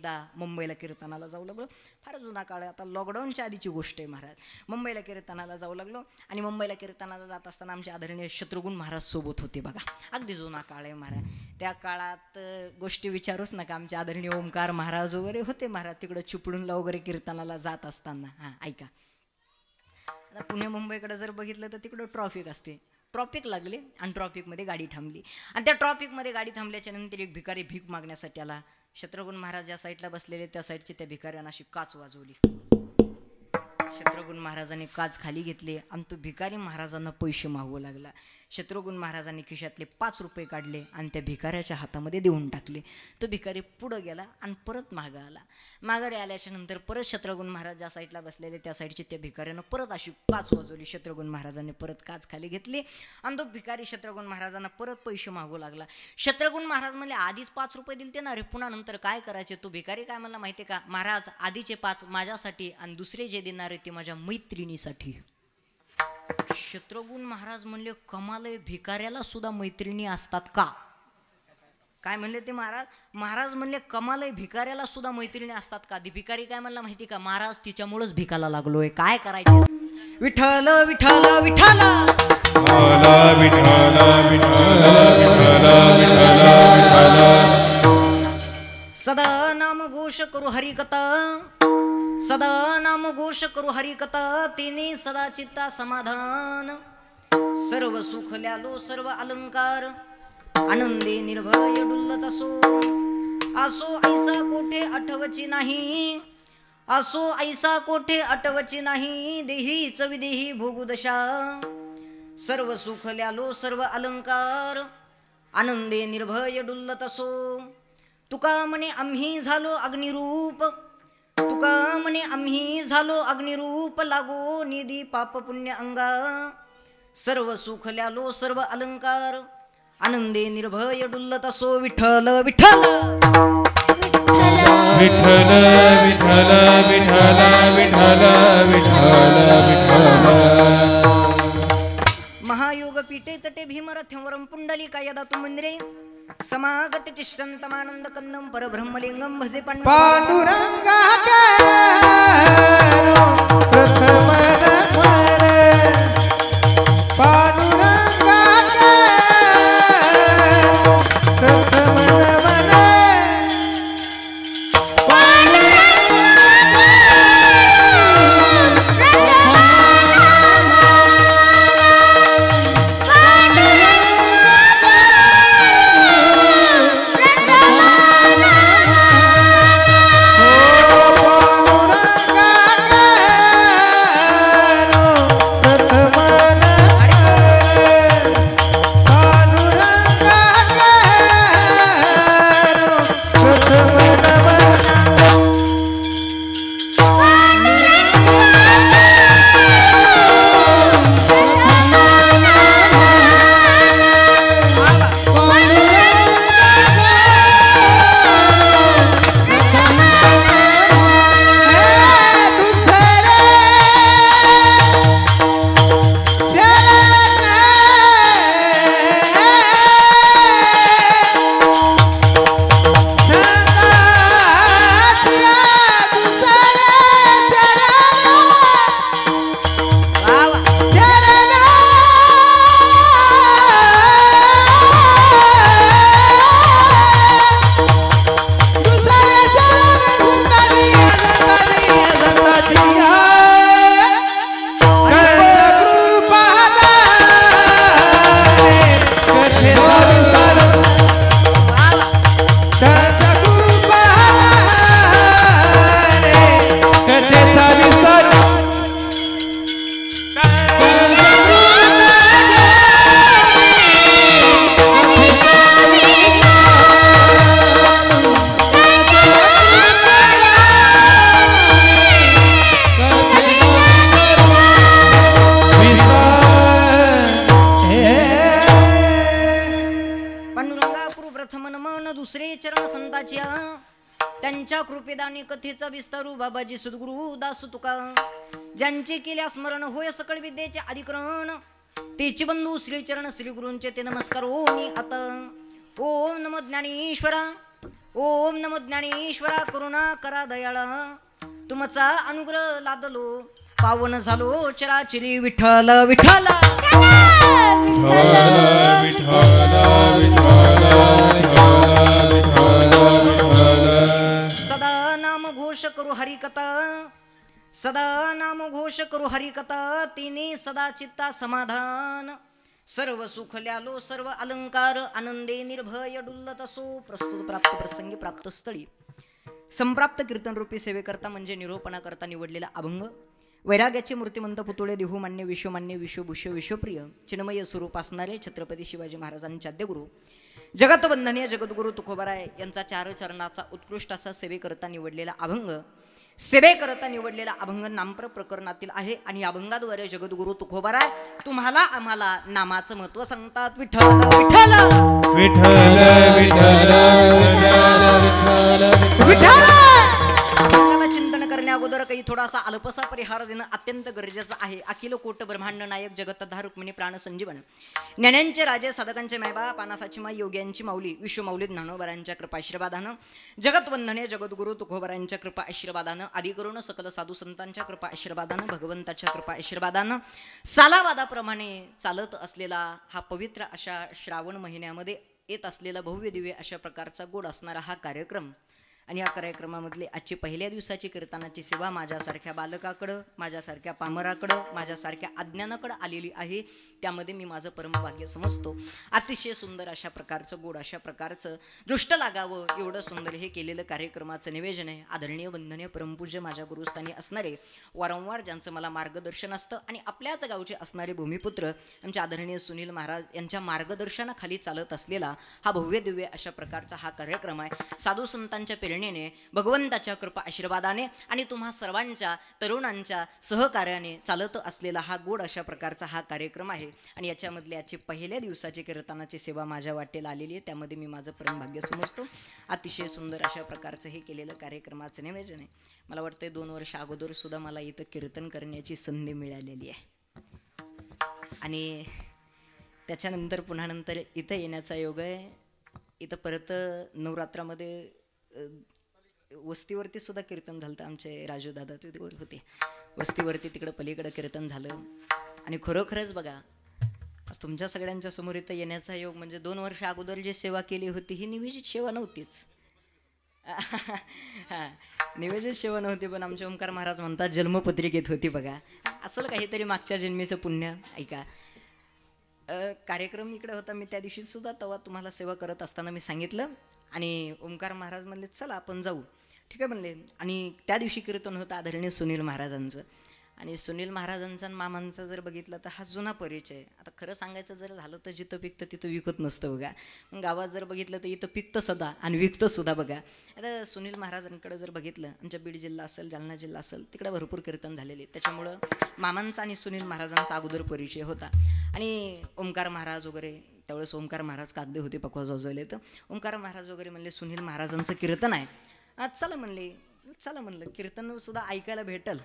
एकदा मुंबईला कीर्तनाला जाऊ लागलो. फार जुना काळ आहे, आता लॉकडाऊनच्या आधीची गोष्ट आहे महाराज. मुंबईला कीर्तनाला जाऊ लागलो आणि मुंबईला कीर्तनाला जात असताना आमचे आदरणीय शत्रुघ्न महाराज सोबत होते बघा. अगदी जुना काळ आहे महाराज. त्या काळात गोष्टी विचारूच नका. आमचे आदरणीय ओमकार महाराज वगैरे होते महाराज तिकडं चिपळूणला वगैरे कीर्तनाला जात असताना. हां ऐका, आता पुणे मुंबईकडे जर बघितलं तर तिकडं ट्रॉफिक असते. ट्रॉफिक लागले आणि ट्रॉफिकमध्ये गाडी थांबली आणि त्या ट्रॉफिकमध्ये गाडी थांबल्याच्या नंतर एक भिकारी भीक मागण्यासाठी आला. शत्रुघ्न महाराज ज्या साईडला बसलेले त्या साईडची त्या भिकाऱ्यानं अशी काच वाजवली. शत्रुघ्न महाराजांनी काच खाली घेतली आणि तो भिकारी महाराजांना पैसे मागवू लागला. शत्रुघ्न महाराजांनी खिशातले 5 रुपये काढले आणि त्या भिकाऱ्याच्या हातामध्ये देऊन टाकले. तो भिकारी पुढं गेला आणि परत मागं आला. माघारी आल्याच्या नंतर परत शत्रुघ्न महाराज ज्या साईडला बसलेले त्या साईडची त्या भिकाऱ्यानं परत अशी काच वाजवली. शत्रुघ्न महाराजांनी परत काच खाली घेतली आणि तो भिकारी शत्रुघ्न महाराजांना परत पैसे मागू लागला. शत्रुघ्न महाराज म्हणले आधीच 5 रुपये दिलते ना रे, पुन्हा नंतर काय करायचे. तो भिकारी काय म्हणला माहिती का, महाराज आधीचे 5 माझ्यासाठी आणि दुसरे जे देणार आहे ते माझ्या मैत्रिणीसाठी. शत्रुघ्न महाराज म्हणले कमाल आहे, भिकाऱ्याला सुद्धा मैत्रिणी असतात का. काय म्हणले ते महाराज. महाराज म्हणले कमाल आहे, भिकाऱ्याला सुद्धा मैत्रिणी असतात का. ती भिकारी काय म्हणला माहिती का, महाराज तिच्यामुळेच भिकाला लागलोय, काय करायचे. विठ्ठल विठ्ठल विठ्ठल सदा नाम घोष करू हरिकथा, सदा नाम घोष करू हरिकथा, तिने सदा चित्ता समाधान. सर्व सुख ल्यालो सर्व अलंकार, आनंदे निर्भय डुल्लत असो. असो ऐसा कोठे आठवची नाही, असो ऐसा कोठे आठवची नाही. देहीच विदेही भोगुदशा, सर्व सुख ल्यालो सर्व अलंकार, आनंदे निर्भय डुल्लत असो. तुका म्हणे आम्ही झालो अग्निरूप, तुका म्हणे आम्ही झालो अग्निरूप. लागो निधी पाप पुण्य अंगा, सर्व सुख ल्यालो सर्व अलंकार, आनंदे निर्भय डुल्लत असो. विठ्ठल विठ्ठल विठ्ठल विठ्ठल विठ्ठल विठ्ठल विठ्ठल. महायोग पीठे तटे भीमरथ्यवरम पुंडलिका यदा तु मंदिरे, समागत तिष्ठन्तमानंद कंदम परब्रह्मलिंगम भजे पांडुरंगा प्रथम पांडुरंगा त्यांच्या कृपेदानी कथेचा विस्तारू बाबाजी सद्गुरु दास तुका. ज्यांचे केल्या स्मरण होय सकळ विद्येचे अधिकरण, तेचे बंधू श्रीचरण श्री गुरूंचे ते नमस्कार. ओम आता ओम नमो ज्ञानेश्वरा, ओम नमो ज्ञानेश्वरा करुणा करा दयाळा तुमचा अनुग्रह लादलो पावन झालो चराचरी विठ्ठल विठ्ठल सदा नाम घोष करू हरिकथा सदा नाम घोष करू हरिकथा तिने सदा चित्ता समाधान सर्व सुख ल्यालो सर्व अलंकार आनंदे निर्भय डुल्लत असो प्रस्तुत प्राप्त प्रसंगी प्राप्त स्थळी संप्राप्त कीर्तन रूपी सेवेकरता म्हणजे निरोपणा करता निवडलेला अभंग वैराग्याचे मूर्तिमंत पुतळे देहूमान्य विश्वमान्य विश्वभूष्य विश्वप्रिय चिन्मय स्वरूप असणारे छत्रपती शिवाजी महाराजांचे आद्यगुरु जगतवंदनीय जगद्गुरु तुकोबाराय यांचा चार चरणाचा उत्कृष्ट असा सेवेकरता निवडलेला अभंग सेवेकरता निवडलेला अभंग नामप्र प्रकरणातील आहे आणि या अभंगाद्वारे जगद्गुरु तुकोबाराय तुम्हाला आम्हाला नामाचं महत्व सांगतात विठ्ठल विठ्ठल विठ्ठल विठ्ठल चिंतन करण्या अगोदर काही थोडासा अल्पसा परिहार देणं अत्यंत गरजेचं आहे. अखिल कोट ब्रह्मांड नायक जगतधार रुक्मिणी प्राण संजीवन ज्ञानांचे राजे साधकांचे मायबा पानासाची माई योग्यांची माऊली विश्वमाऊली ज्ञानोबरांच्या कृपा आशीर्वादानं जगतवंदने जगद्गुरु तुकोबरांच्या कृपा आशीर्वादानं आदी करून सकल साधू संतांच्या कृपा आशीर्वादानं भगवंताच्या कृपा आशीर्वादानं सालावादाप्रमाणे चालत असलेला हा पवित्र अशा श्रावण महिन्यामध्ये येत असलेला भव्य दिव्य अशा प्रकारचा गोड असणारा हा कार्यक्रम आणि या कार्यक्रमामधले आजची पहिल्या दिवसाची कीर्तनाची सेवा माझ्यासारख्या बालकाकडं माझ्यासारख्या पामराकडं माझ्यासारख्या अज्ञानाकडं आलेली आहे. त्यामध्ये मी माझं परमभाग्य समजतो. अतिशय सुंदर अशा प्रकारचं गोड अशा प्रकारचं दृष्ट लागावं एवढं सुंदर हे केलेलं कार्यक्रमाचं निवेदन आहे. आदरणीय वंदनीय परमपूज्य माझ्या गुरुस्थानी असणारे वारंवार ज्यांचं मला मार्गदर्शन असतं आणि आपल्याच गावचे असणारे भूमिपुत्र आमचे आदरणीय सुनील महाराज यांच्या मार्गदर्शनाखाली चालत असलेला हा भव्य दिव्य अशा प्रकारचा हा कार्यक्रम आहे. साधू संतांच्या प्रेरणेने भगवंताच्या कृपा आशीर्वादाने आणि तुम्हा सर्वांच्या तरुणांच्या सहकार्याने चालत असलेला हा गोड अशा प्रकारचा हा कार्यक्रम आहे. आणि याच्यामधले आजची पहिल्या दिवसाची कीर्तनाची सेवा माझ्या वाटेला आलेली आहे. त्यामध्ये मी माझं परमभाग्य समजतो. अतिशय सुंदर अशा प्रकारचं हे केलेलं कार्यक्रमाचं नियोजन आहे. मला वाटतं 2 वर्ष अगोदर सुद्धा मला इथं कीर्तन करण्याची संधी मिळालेली आहे आणि त्याच्यानंतर पुन्हा नंतर इथं येण्याचा योग आहे. इथं परत नवरात्रामध्ये वस्तीवरती सुद्धा कीर्तन झालं. आमचे राजू दादा तिथे होते वस्तीवरती तिकडं पलीकडं कीर्तन झालं आणि खरोखरच बघा आज तुमच्या सगळ्यांच्या समोर इथं येण्याचा योग म्हणजे 2 वर्ष अगोदर जी सेवा केली होती ही निवेदित सेवा नव्हतीच. हां निवेदित सेवा नव्हती पण आमचे ओंकार महाराज म्हणतात जन्मपत्रिकेत होती. बघा असलं काहीतरी मागच्या जन्मीचं पुण्य. ऐका कार्यक्रम इकडे होता मी त्या दिवशी सुद्धा तेव्हा तुम्हाला सेवा करत असताना मी सांगितलं आणि ओंकार महाराज म्हणले चला आपण जाऊ. ठीक आहे म्हणले. आणि त्या दिवशी कीर्तन होतं आदरणीय सुनील महाराजांचं आणि सुनील महाराजांचा आणि मामांचा जर बघितलं तर हा जुना परिचय. आता खरं सांगायचं जर झालं तर जिथं पिकतं तिथं विकत नसतं बघा. मग गावात जर बघितलं तर इथं पिकतं सुद्धा आणि विकतं सुद्धा बघा. आता सुनील महाराजांकडे जर बघितलं आमच्या बीड जिल्हा असेल जालना जिल्हा असेल तिकडे भरपूर कीर्तन झालेले. त्याच्यामुळं मामांचा आणि सुनील महाराजांचा अगोदर परिचय होता आणि ओंकार महाराज वगैरे त्यावेळेस ओंकार महाराज कागदे होते पकवाज वाजवले. तर ओंकार महाराज वगैरे म्हणले सुनील महाराजांचं कीर्तन आहे चला म्हणले. चला म्हणलं कीर्तन सुद्धा ऐकायला भेटल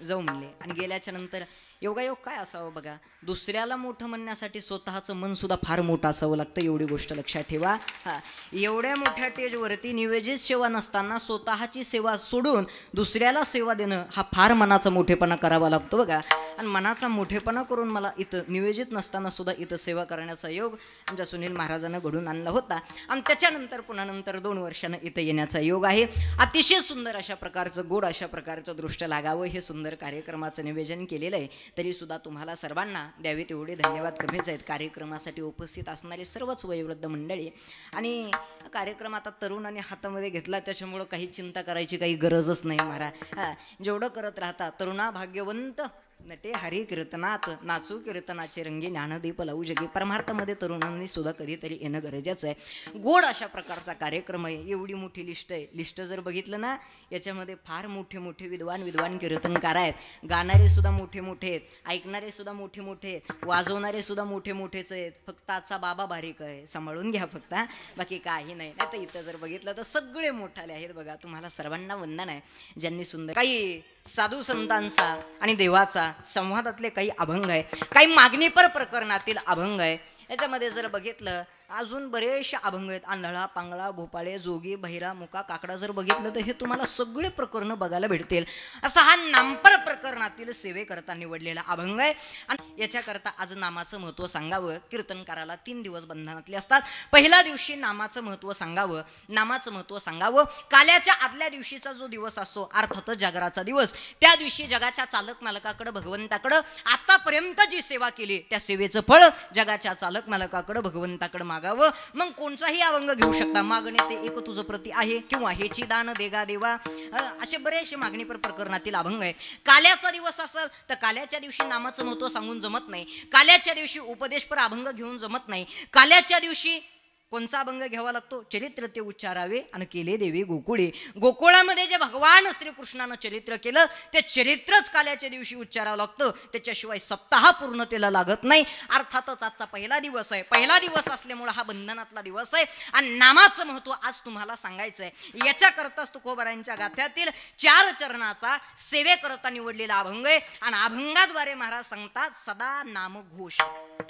जाऊ म्हणले. आणि गेल्याच्या नंतर योगायोग काय असावं बघा. दुसऱ्याला मोठं म्हणण्यासाठी स्वतःचं मन सुद्धा फार मोठं असावं लागतं. एवढी गोष्ट लक्षात ठेवा. हां एवढ्या मोठ्या स्टेजवरती निवेदित सेवा नसताना स्वतःची सेवा सोडून दुसऱ्याला सेवा देणं हा फार मनाचा मोठेपणा करावा लागतो बघा. आणि मनाचा मोठेपणा करून मला इथं निवेदित नसताना सुद्धा इथं सेवा करण्याचा योग आमच्या सुनील महाराजांना घडून आणला होता. आणि त्याच्यानंतर पुन्हा नंतर 2 वर्षानं इथं येण्याचा योग आहे. अतिशय सुंदर अशा प्रकारचं गोड अशा प्रकारचं दृष्ट लागावं हे सुंदर कार्यक्रमाचं नियोजन केलेलं आहे. तरीसुद्धा तुम्हाला सर्वांना द्यावे तेवढे धन्यवाद कमीच आहेत. कार्यक्रमासाठी उपस्थित असणारे सर्वच वयोवृद्ध मंडळी आणि कार्यक्रम आता तरुणांनी हातामध्ये घेतला त्याच्यामुळं काही चिंता करायची काही गरजच नाही महाराज. हां जेवढं करत राहता तरुणा भाग्यवंत नटे हरी कीर्तनात नाचू कीर्तनाचे रंगी ज्ञानदीप लावू जगी. परमार्थामध्ये तरुणांनी सुद्धा कधीतरी येणं गरजेचं आहे. गोड अशा प्रकारचा कार्यक्रम आहे. एवढी मोठी लिस्ट आहे. लिस्ट जर बघितलं ना याच्यामध्ये फार मोठे मोठे विद्वान कीर्तनकार आहेत. गाणारे सुद्धा मोठे मोठे आहेत. ऐकणारे सुद्धा मोठे मोठे आहेत. वाजवणारे सुद्धा मोठे मोठेच आहेत. फक्त आजचा बाबा बारीक आहे सांभाळून घ्या फक्त. बाकी काही नाही. नाही तर इथं जर बघितलं तर सगळे मोठाले आहेत बघा. तुम्हाला सर्वांना वंदन आहे ज्यांनी सुंदर काही साधू संतांचा आणि देवाचा संवादातले काही अभंग आहे. काही मागणीपर प्रकरणातील अभंग आहे. याच्यामध्ये जर बघितलं अजून बरेचसे अभंग आहेत. आंधळा, पांगळा, भोपाळे, जोगी, बहिरा, मुका, काकडा जर बघितलं तर हे तुम्हाला सगळे प्रकरण बघायला भेटतील. असा हा नामपर प्रकरणातील सेवेकरता निवडलेला अभंग आहे. आणि याच्याकरता आज नामाचं महत्त्व सांगावं. कीर्तनकाराला 3 दिवस बंधनातले असतात. पहिल्या दिवशी नामाचं महत्त्व सांगावं. नामाचं महत्त्व सांगावं. काल्याच्या आदल्या दिवशीचा जो दिवस असतो अर्थातच जागराचा दिवस, त्या दिवशी जगाच्या चालक मालकाकडे भगवंताकडं आतापर्यंत जी सेवा केली त्या सेवेचं फळ जगाच्या चालक मालकाकडे भगवंताकडे मागावं. मग कोणताही अभंग घेऊ शकता. मागणे ते एक तुझं प्रती आहे किंवा हेची दान देगा देवा, असे बरेचसे मागणीपर प्रकरणातील अभंग आहे. काल्याचा दिवस असेल तर काल्याच्या दिवशी नामाचं महत्त्व सांगून जमत नाही. काल्याच्या दिवशी उपदेशपर अभंग घेऊन जमत नाही. काल्याच्या दिवशी कोणचा अभंग घ्यावा लागतो? चरित्र ते उच्चारावे आणि केले देवी गोकुळे. गोकुळामध्ये जे भगवान श्रीकृष्णानं चरित्र केलं ते चरित्रच काल्याच्या दिवशी उच्चारावं लागतं. त्याच्याशिवाय सप्ताह पूर्णतेला लागत नाही. अर्थातच आजचा पहिला दिवस आहे. पहिला दिवस असल्यामुळे हा बंधनातला दिवस आहे. आणि नामाचं महत्त्व आज तुम्हाला सांगायचं आहे. याच्याकरताच तुकोबारायांच्या गाथ्यातील 4 चरणाचा सेवेकरता निवडलेला अभंग आहे. आणि अभंगाद्वारे महाराज सांगतात सदा नामघोष.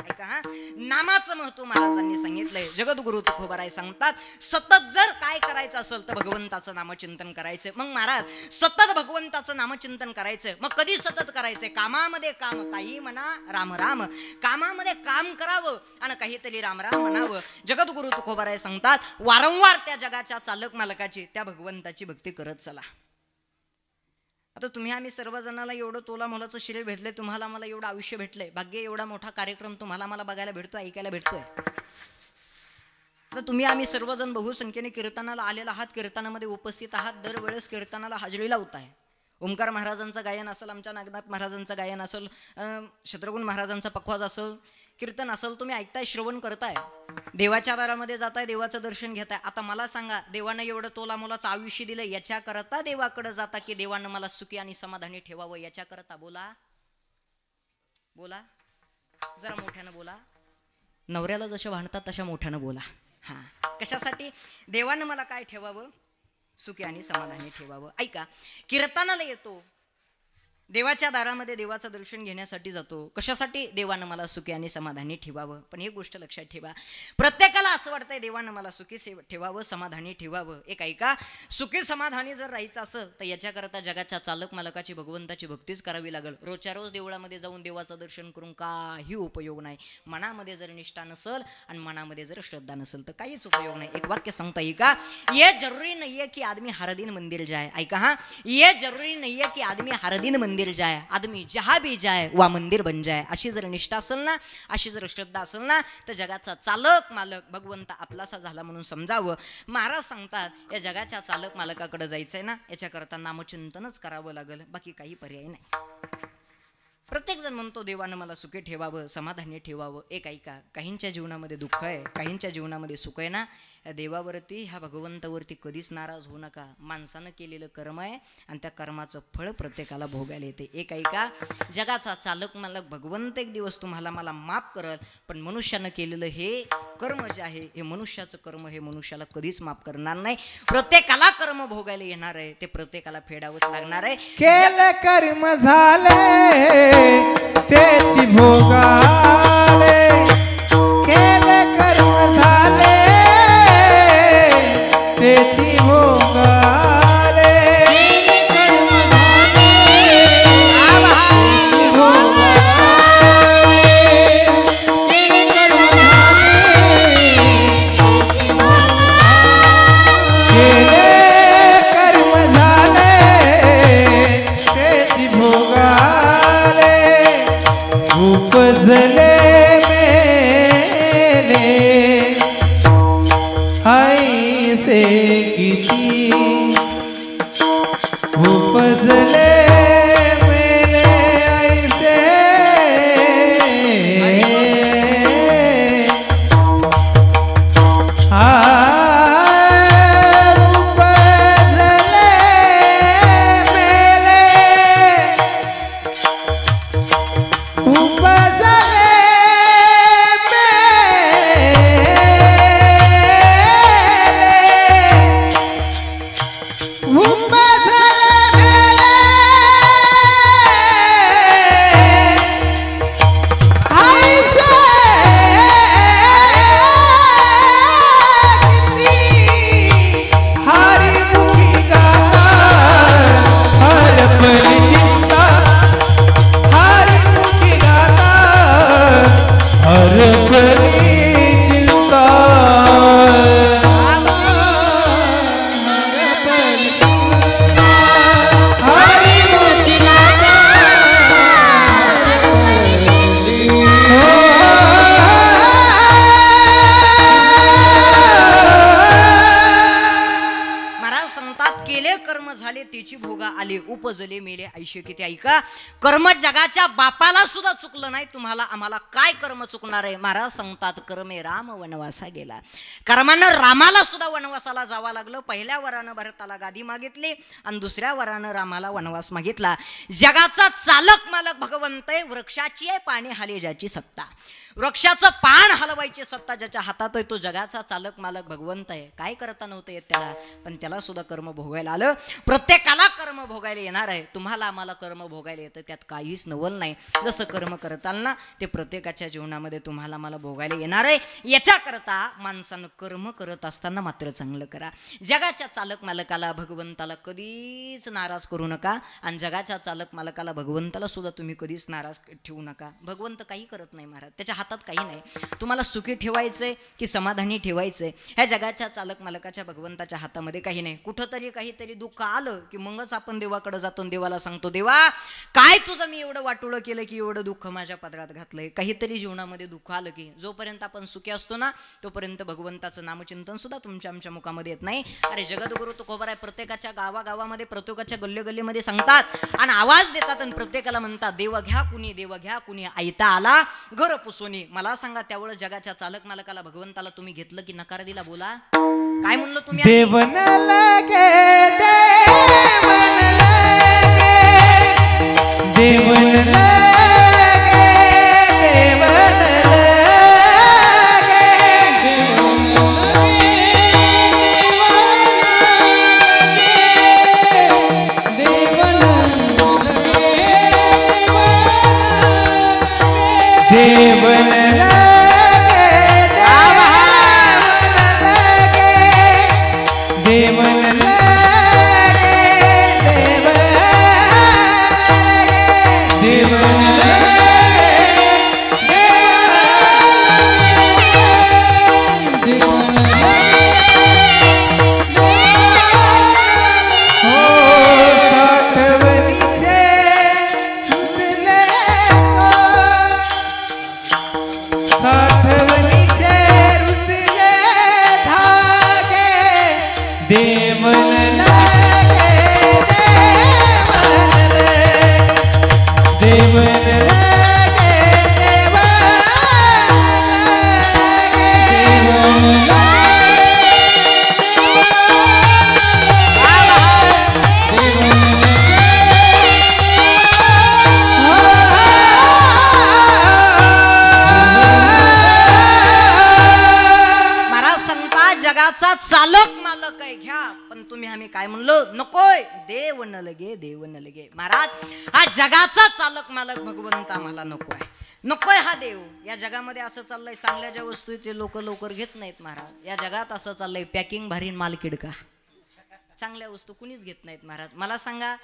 ऐका हा, नामाचं महत्त्व महाराजांनी सांगितलंय. जगद्गुरु तुकोबाराय सांगतात सतत जर काय करायचं असेल तर भगवंताचं नामचिंतन करायचं. मग महाराज सतत भगवंताचं नामचिंतन करायचं. मग कधी सतत करायचंय? कामामध्ये काम, काही म्हणा राम राम. कामामध्ये काम करावं आणि काहीतरी राम राम म्हणावं. जगद्गुरु तुकोबाराय सांगतात वारंवार त्या जगाच्या चालक मालकाची, त्या भगवंताची भक्ती करत चला. आता तुम्ही आम्ही सर्वजणाला एवढं तोला मोलाचं शरीर भेटलंय, तुम्हाला मला एवढं आयुष्य भेटलंय. भाग्य एवढा मोठा कार्यक्रम तुम्हाला मला बघायला भेटतोय, ऐकायला भेटतोय. तर तुम्ही आम्ही सर्वजण बहुसंख्येने कीर्तनाला आलेला आहात, कीर्तनामध्ये उपस्थित आहात, दरवेळेस कीर्तनाला हजेरी लावताय. ओंकार महाराजांचं गायन असेल, आमच्या नागनाथ महाराजांचं गायन असेल, शत्रुघ्न महाराजांचा पखवाज असेल, कीर्तन असेल, तुम्ही ऐकताय, श्रवण करताय, देवाच्या दारामध्ये जाताय, देवाचं दर्शन घेताय. आता मला सांगा, देवानं एवढं तोला मोलाचं आयुष्य दिलं, याच्याकरता देवाकडे जाता की देवानं मला सुखी आणि समाधानी ठेवावं याच्याकरता? बोला बोला, जरा मोठ्यानं बोला. नवऱ्याला जसे भांडतात तशा मोठ्यानं बोला. हा, कशासाठी? देवानं मला काय ठेवावं? सुखी आणि समाधानी ठेवावं. ऐका, कीर्तनाला येतो, देवाच्या दारामध्ये देवाचं दर्शन घेण्यासाठी जातो. कशासाठी? देवानं मला सुखी आणि समाधानी ठेवावं. पण एक गोष्ट लक्षात ठेवा, प्रत्येकाला असं वाटतंय देवानं मला सुखी ठेवावं, समाधानी ठेवावं. एक ऐका, सुखी समाधानी जर राहायचं असेल तर याच्याकरता जगाच्या चालक मालकाची, भगवंताची भक्तीच करावी लागेल. रोजच्या रोज देवळामध्ये जाऊन देवाचं दर्शन करून काही उपयोग नाही. मनामध्ये जर निष्ठा नसेल आणि मनामध्ये जर श्रद्धा नसेल तर काहीच उपयोग नाही. एक वाक्य सांगता येईल का? ये जरूरी नहीं है कि आदमी हर दिन मंदिर जाए. ऐका हा, ये जरूरी नहीं है कि आदमी हर दिन मंदिर जाए, आदमी जहां भी जाए वह मंदिर बन जाए. अशी जर निष्ठा असेल ना, अशी जर श्रद्धा असेल ना, तर जगाचा चालक मालक भगवंत आपलासा झाला म्हणून समजावं. महाराज सांगतात या जगाच्या चालक मालकाकडे जायचंय ना, याच्याकरता नामचिंतनच करावं लागेल, बाकी काही पर्याय नाही. प्रत्येक जण म्हणतो देवानं मला सुखी ठेवावं, समाधानी ठेवावं. एक ऐका, काहींच्या जीवनामध्ये दुःख आहे, काहींच्या जीवनामध्ये सुख आहे ना, या देवावरती, ह्या भगवंतावरती कधीच नाराज होऊ नका. माणसानं केलेलं कर्म आहे आणि त्या कर्माचं फळ प्रत्येकाला भोगायला येते. एक ऐका, जगाचा चालक मालक भगवंत एक दिवस तुम्हाला मला माफ करल, पण मनुष्यानं केलेलं हे कर्म जे आहे, हे मनुष्याचं कर्म हे मनुष्याला कधीच माफ करणार नाही. प्रत्येकाला कर्म भोगायला येणार आहे, ते प्रत्येकाला फेडावंच लागणार आहे. केलं कर्म झाले तेची भोगाले, केलं कर्म झाले तेची भोगाले, उपजले उपजले मेले ऐशे किती. ऐका, कर्म जगाच्या बापाला सुद्धा चुकलं नाही, तुम्हाला आम्हाला काय कर्म चुकणार आहे. महाराज सांगतात कर्मे राम वनवासा गेला. कर्मानं रामाला सुद्धा वनवासाला जावं लागलं. पहिल्या वरानं भरताला गादी मागितली आणि दुसऱ्या वरानं रामाला वनवास मागितला. जगाचा चालक मालक भगवंत आहे. वृक्षाची आहे पाणी हाले ज्याची सत्ता. वृक्षाचं पान हलवायची सत्ता ज्याच्या हातात आहे तो जगाचा चालक मालक भगवंत आहे. काय करता नव्हतं येत त्याला, पण त्याला सुद्धा कर्म भोगायला आलं. प्रत्येकाला कर्म भोगायला येणार आहे. तुम्हाला आम्हाला कर्म भोगायला येतं, त्यात काहीच नवल नाही. जसं कर्म करताल ना ते प्रत्येकाच्या जीवनामध्ये तुम्हाला मला भोगायला येणार आहे. याच्याकरता माणसानं कर्म करत असताना मात्र चांगलं करा. जगाच्या चालक मालकाला भगवंताला कधीच नाराज करू नका आणि जगाच्या चालक मालकाला भगवंताला सुद्धा तुम्ही कधीच नाराज ठेवू नका. भगवंत काही करत नाही महाराज, त्याच्या हातात काही नाही. तुम्हाला सुखी ठेवायचंय की समाधानी ठेवायचंय ह्या जगाच्या चालक मालकाच्या भगवंताच्या हातामध्ये काही नाही. कुठंतरी काहीतरी दुःख आलं की मगच आपण देवाकडे जातो, देवाला सांगतो देवा काय तुझं मी एवढं वाटोळं केलं की एवढं दुःख माझ्या पदरात घातलंय. काहीतरी जीवनामध्ये दुःख आलं की जोपर्यंत आपण सुखी असतो ना तोपर्यंत भगवंताचं नामचिंतन सुद्धा तुमच्या आमच्या मुखामध्ये येत नाही. अरे जगद्गुरु तुकोबाराय प्रत्येकाच्या गावागावामध्ये प्रत्येकाच्या गल्ली सांगतात आणि आवाज देतात आणि प्रत्येकाला म्हणतात देव घ्या कुणी, देव घ्या कुणी, आयता आला घर पुसोनी. मला सांगा त्यावेळेस जगाच्या चालक मालकाला भगवंताला तुम्ही घेतलं की नकार दिला. बोला काय म्हणलं तुम्ही. देवन लगे देवन लगे देवन लगे देवन देवन चालक मालक आहे घ्या, पण तुम्ही आम्ही काय म्हणलो नकोय. देव न लगे देव न लगे. महाराज हा जगाचा चालक मालक भगवंत आम्हाला नको आहे, नकोय हा देव. या जगामध्ये असं चाललंय चांगल्या ज्या वस्तू ते लोक लवकर घेत नाहीत महाराज. या जगात असं चाललंय पॅकिंग भारी माल किडका. चांगल्या वस्तू कुणीच घेत नाहीत महाराज. मला सांगा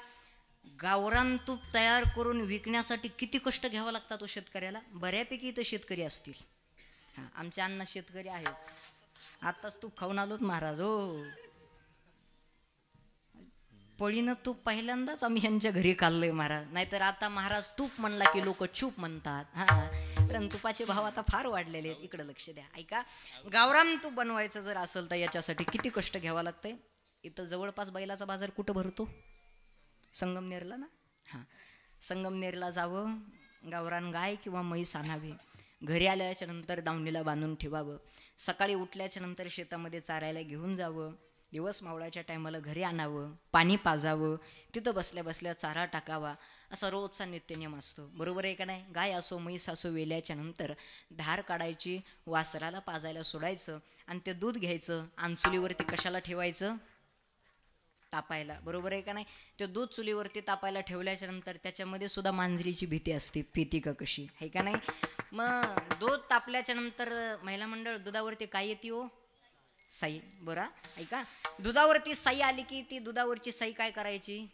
गावरान तूप तयार करून विकण्यासाठी किती कष्ट घ्यावं लागतात तो शेतकऱ्याला. बऱ्यापैकी इथं शेतकरी असतील. हा आमचे अण्णा शेतकरी आहेत. आताच तूप खाऊन आलोत महाराज. हो पळीनं तूप पहिल्यांदाच आम्ही यांच्या घरी खाल्लंय महाराज. नाहीतर आता महाराज तूप म्हणला की लोक चूप म्हणतात. हा कारण तुपाचे भाव आता फार वाढलेले आहेत. इकडे लक्ष द्या. ऐका गावरान तूप बनवायचं जर असेल तर याच्यासाठी किती कष्ट घ्यावं लागतंय. इथं जवळपास बैलाचा बाजार कुठं भरतो. संगमनेरला ना. हां संगमनेरला जावं, गावरान गाय किंवा म्हैस आणावी, घरी आल्याच्या नंतर दावणीला बांधून ठेवावं, सकाळी उठल्याच्या नंतर शेतामध्ये चारायला घेऊन जावं, दिवस मावळाच्या टायमाला घरी आणावं, पाणी पाजावं, तिथं बसल्या बसल्या चारा टाकावा, असा रोजचा नित्यनियम असतो. बरोबर आहे का नाही. गाय असो म्हैस असो वेल्याच्या नंतर धार काढायची, वासराला पाजायला सोडायचं आणि ते दूध घ्यायचं आणि चुलीवरती कशाला ठेवायचं, तापायला. बरोबर आहे का नाही. ते दूध चुलीवरती तापायला ठेवल्याच्या नंतर त्याच्यामध्ये सुद्धा मांजरीची भीती असते, पिती का कशी आहे का नाही. मग दूध तापल्याच्या नंतर महिला मंडळ दुधावरती काय येते हो, साई. बरं ऐका दुधावरती साई आली की ती दुधावरची साई काय करायची,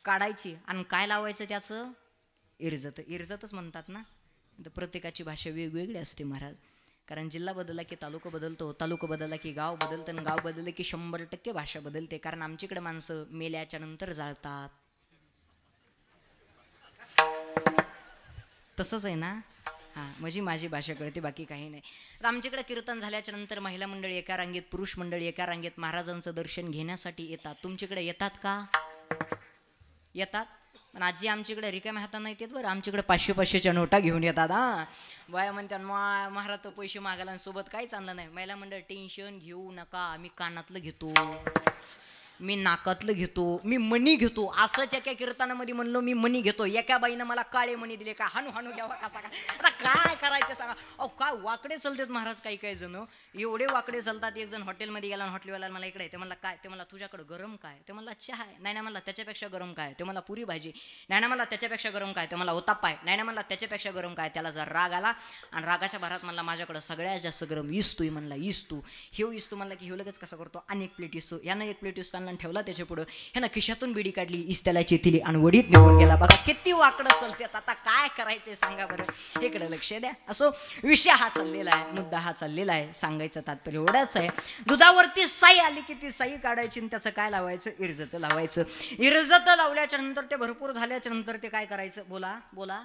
काढायची आणि काय लावायचं त्याचं इरजत. इरजतच म्हणतात ना. तर प्रत्येकाची भाषा वेगवेगळी असते महाराज. कारण जिल्हा बदलला की तालुका बदलतो, तालुका बदलला की गाव बदलतं आणि गाव बदललं की 100% भाषा बदलते. कारण आमच्याकडे माणसं मेल्याच्या नंतर जाळतात. तसंच आहे ना. हां म्हणजे माझी भाषा कळते बाकी काही नाही. तर आमच्याकडे कीर्तन झाल्याच्या नंतर महिला मंडळी एका रांगेत, पुरुष मंडळी एका रांगेत महाराजांचं दर्शन घेण्यासाठी येतात. तुमच्याकडे येतात का. येतात. पण आजी आमच्याकडे रिकाम्या हाताने येतात बरं, आमच्याकडे 500-500च्या नोटा घेऊन येतात. हा बाया म्हणतात महाराज तर पैसे मागायला आणि सोबत काहीच आणलं नाही. महिला मंडळ टेन्शन घेऊ नका, मी कानातलं घेतो, मी नाकातलं घेतो, मी मणी घेतो. असंच एका कीर्तनामध्ये म्हणलो मी मणी घेतो. एका बाईनं मला काळे मणी दिले, का हानू हानू घ्यावा कसा काय. आता काय करायचं सांगा. अहो काय वाकडे चालतात महाराज, काही काही जण एवढे वाकडे चालतात. एक जण हॉटेलमध्ये गेला, हॉटेलवाला मला इकडे ते म्हणला काय, ते मला तुझ्याकडे गरम काय, ते मला चहा आहे, नाही ना मला त्याच्यापेक्षा गरम काय, ते मला पुरी भाजी, नाही ना मला त्याच्यापेक्षा गरम काय, ते मला उत्तप्पा आहे, नाही ना मला त्याच्यापेक्षा गरम काय. त्याला जर राग आला आणि रागाच्या भरात म्हणला माझ्याकडे सगळ्यात जास्त गरम इस्तू म्हणला. इस्तू हेव इस्तू म्हणला की हे लगेच कसं करतो, आणि एक प्लेट इस्तू यानं एक प्लेट इस्तू ठेवला त्याच्या पुढं. ह्यानं खिशातून बिडी काढली, इस्त्याला चेतिली आणि वडीत निघून गेला. बघा किती वाकडं चालतात. आता काय करायचंय सांगा बरं, इकडे लक्ष द्या. असो विषय हा चाललेला आहे, मुद्दा हा चाललेला आहे. सांगायचं तात्पर्य एवढंच आहे, दुधावरती साई आली की ती साई काढायची आणि त्याचं काय लावायचं, इरजत लावायचं. इरजत लावल्याच्या नंतर ते भरपूर झाल्याच्या नंतर ते काय करायचं, बोला बोला,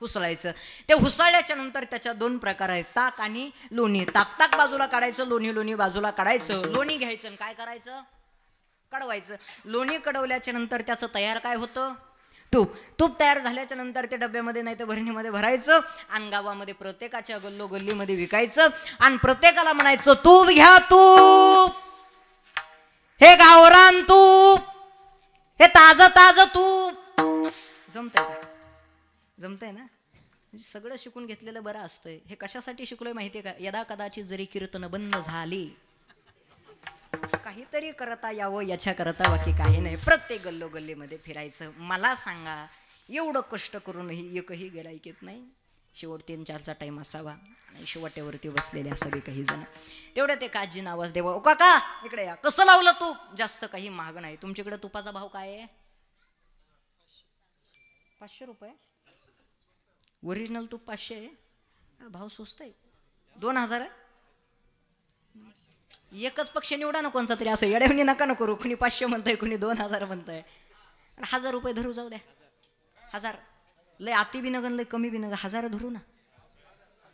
हुसळायचं. ते हुसळल्याच्या नंतर त्याच्या 2 प्रकार आहेत, ताक आणि लोणी. ताक ताक बाजूला काढायचं, लोणी लोणी बाजूला काढायचं. लोणी घ्यायचं आणि काय करायचं, कडवायचं. लोणी कडवल्याच्या नंतर त्याचं तयार काय होतं, तूप. तूप तयार झाल्याच्या नंतर ते डब्यामध्ये नाही तर भरणीमध्ये भरायचं आणि गावामध्ये प्रत्येकाच्या गल्लोगल्लीमध्ये विकायचं आणि प्रत्येकाला म्हणायचं तूप घ्या, तूप, हे गावरान तूप, हे ताजं ताजं तूप. जमतंय का, जमतंय ना. सगळं शिकून घेतलेलं बरं असतंय. हे कशासाठी शिकलोय माहितीये का, यदा कदाचित जरी कीर्तन बंद झाली काहीतरी करता यावं याच्या करता, बाकी काही नाही. प्रत्येक गल्लोगल्लीमध्ये फिरायचं. मला सांगा एवढं कष्ट करूनही एकही गिऱ्हाईक येत नाही. शेवट 3-4चा टाइम असावा आणि शेवट्यावरती बसलेले असावे काही जण. तेवढं ते काजीन आवाज देवा, ओ काका इकडे या, कसं लावलं तूप, जास्त काही महाग नाही. तुमच्याकडे तुपाचा भाव काय आहे, 500 रुपये. ओरिजिनल तूप 500 आहे, भाव स्वस्त आहे. 2000 आहे. एकच पक्ष निवडा ना कोणचा तरी, असं येड्यावणी नका न करू. कुणी 500 म्हणताय, कुणी 2000 म्हणताय. 1000 रुपये धरू, जाऊ द्या. 1000 लय अति बी नगन लय कमी बी नग, 1000 धरू ना.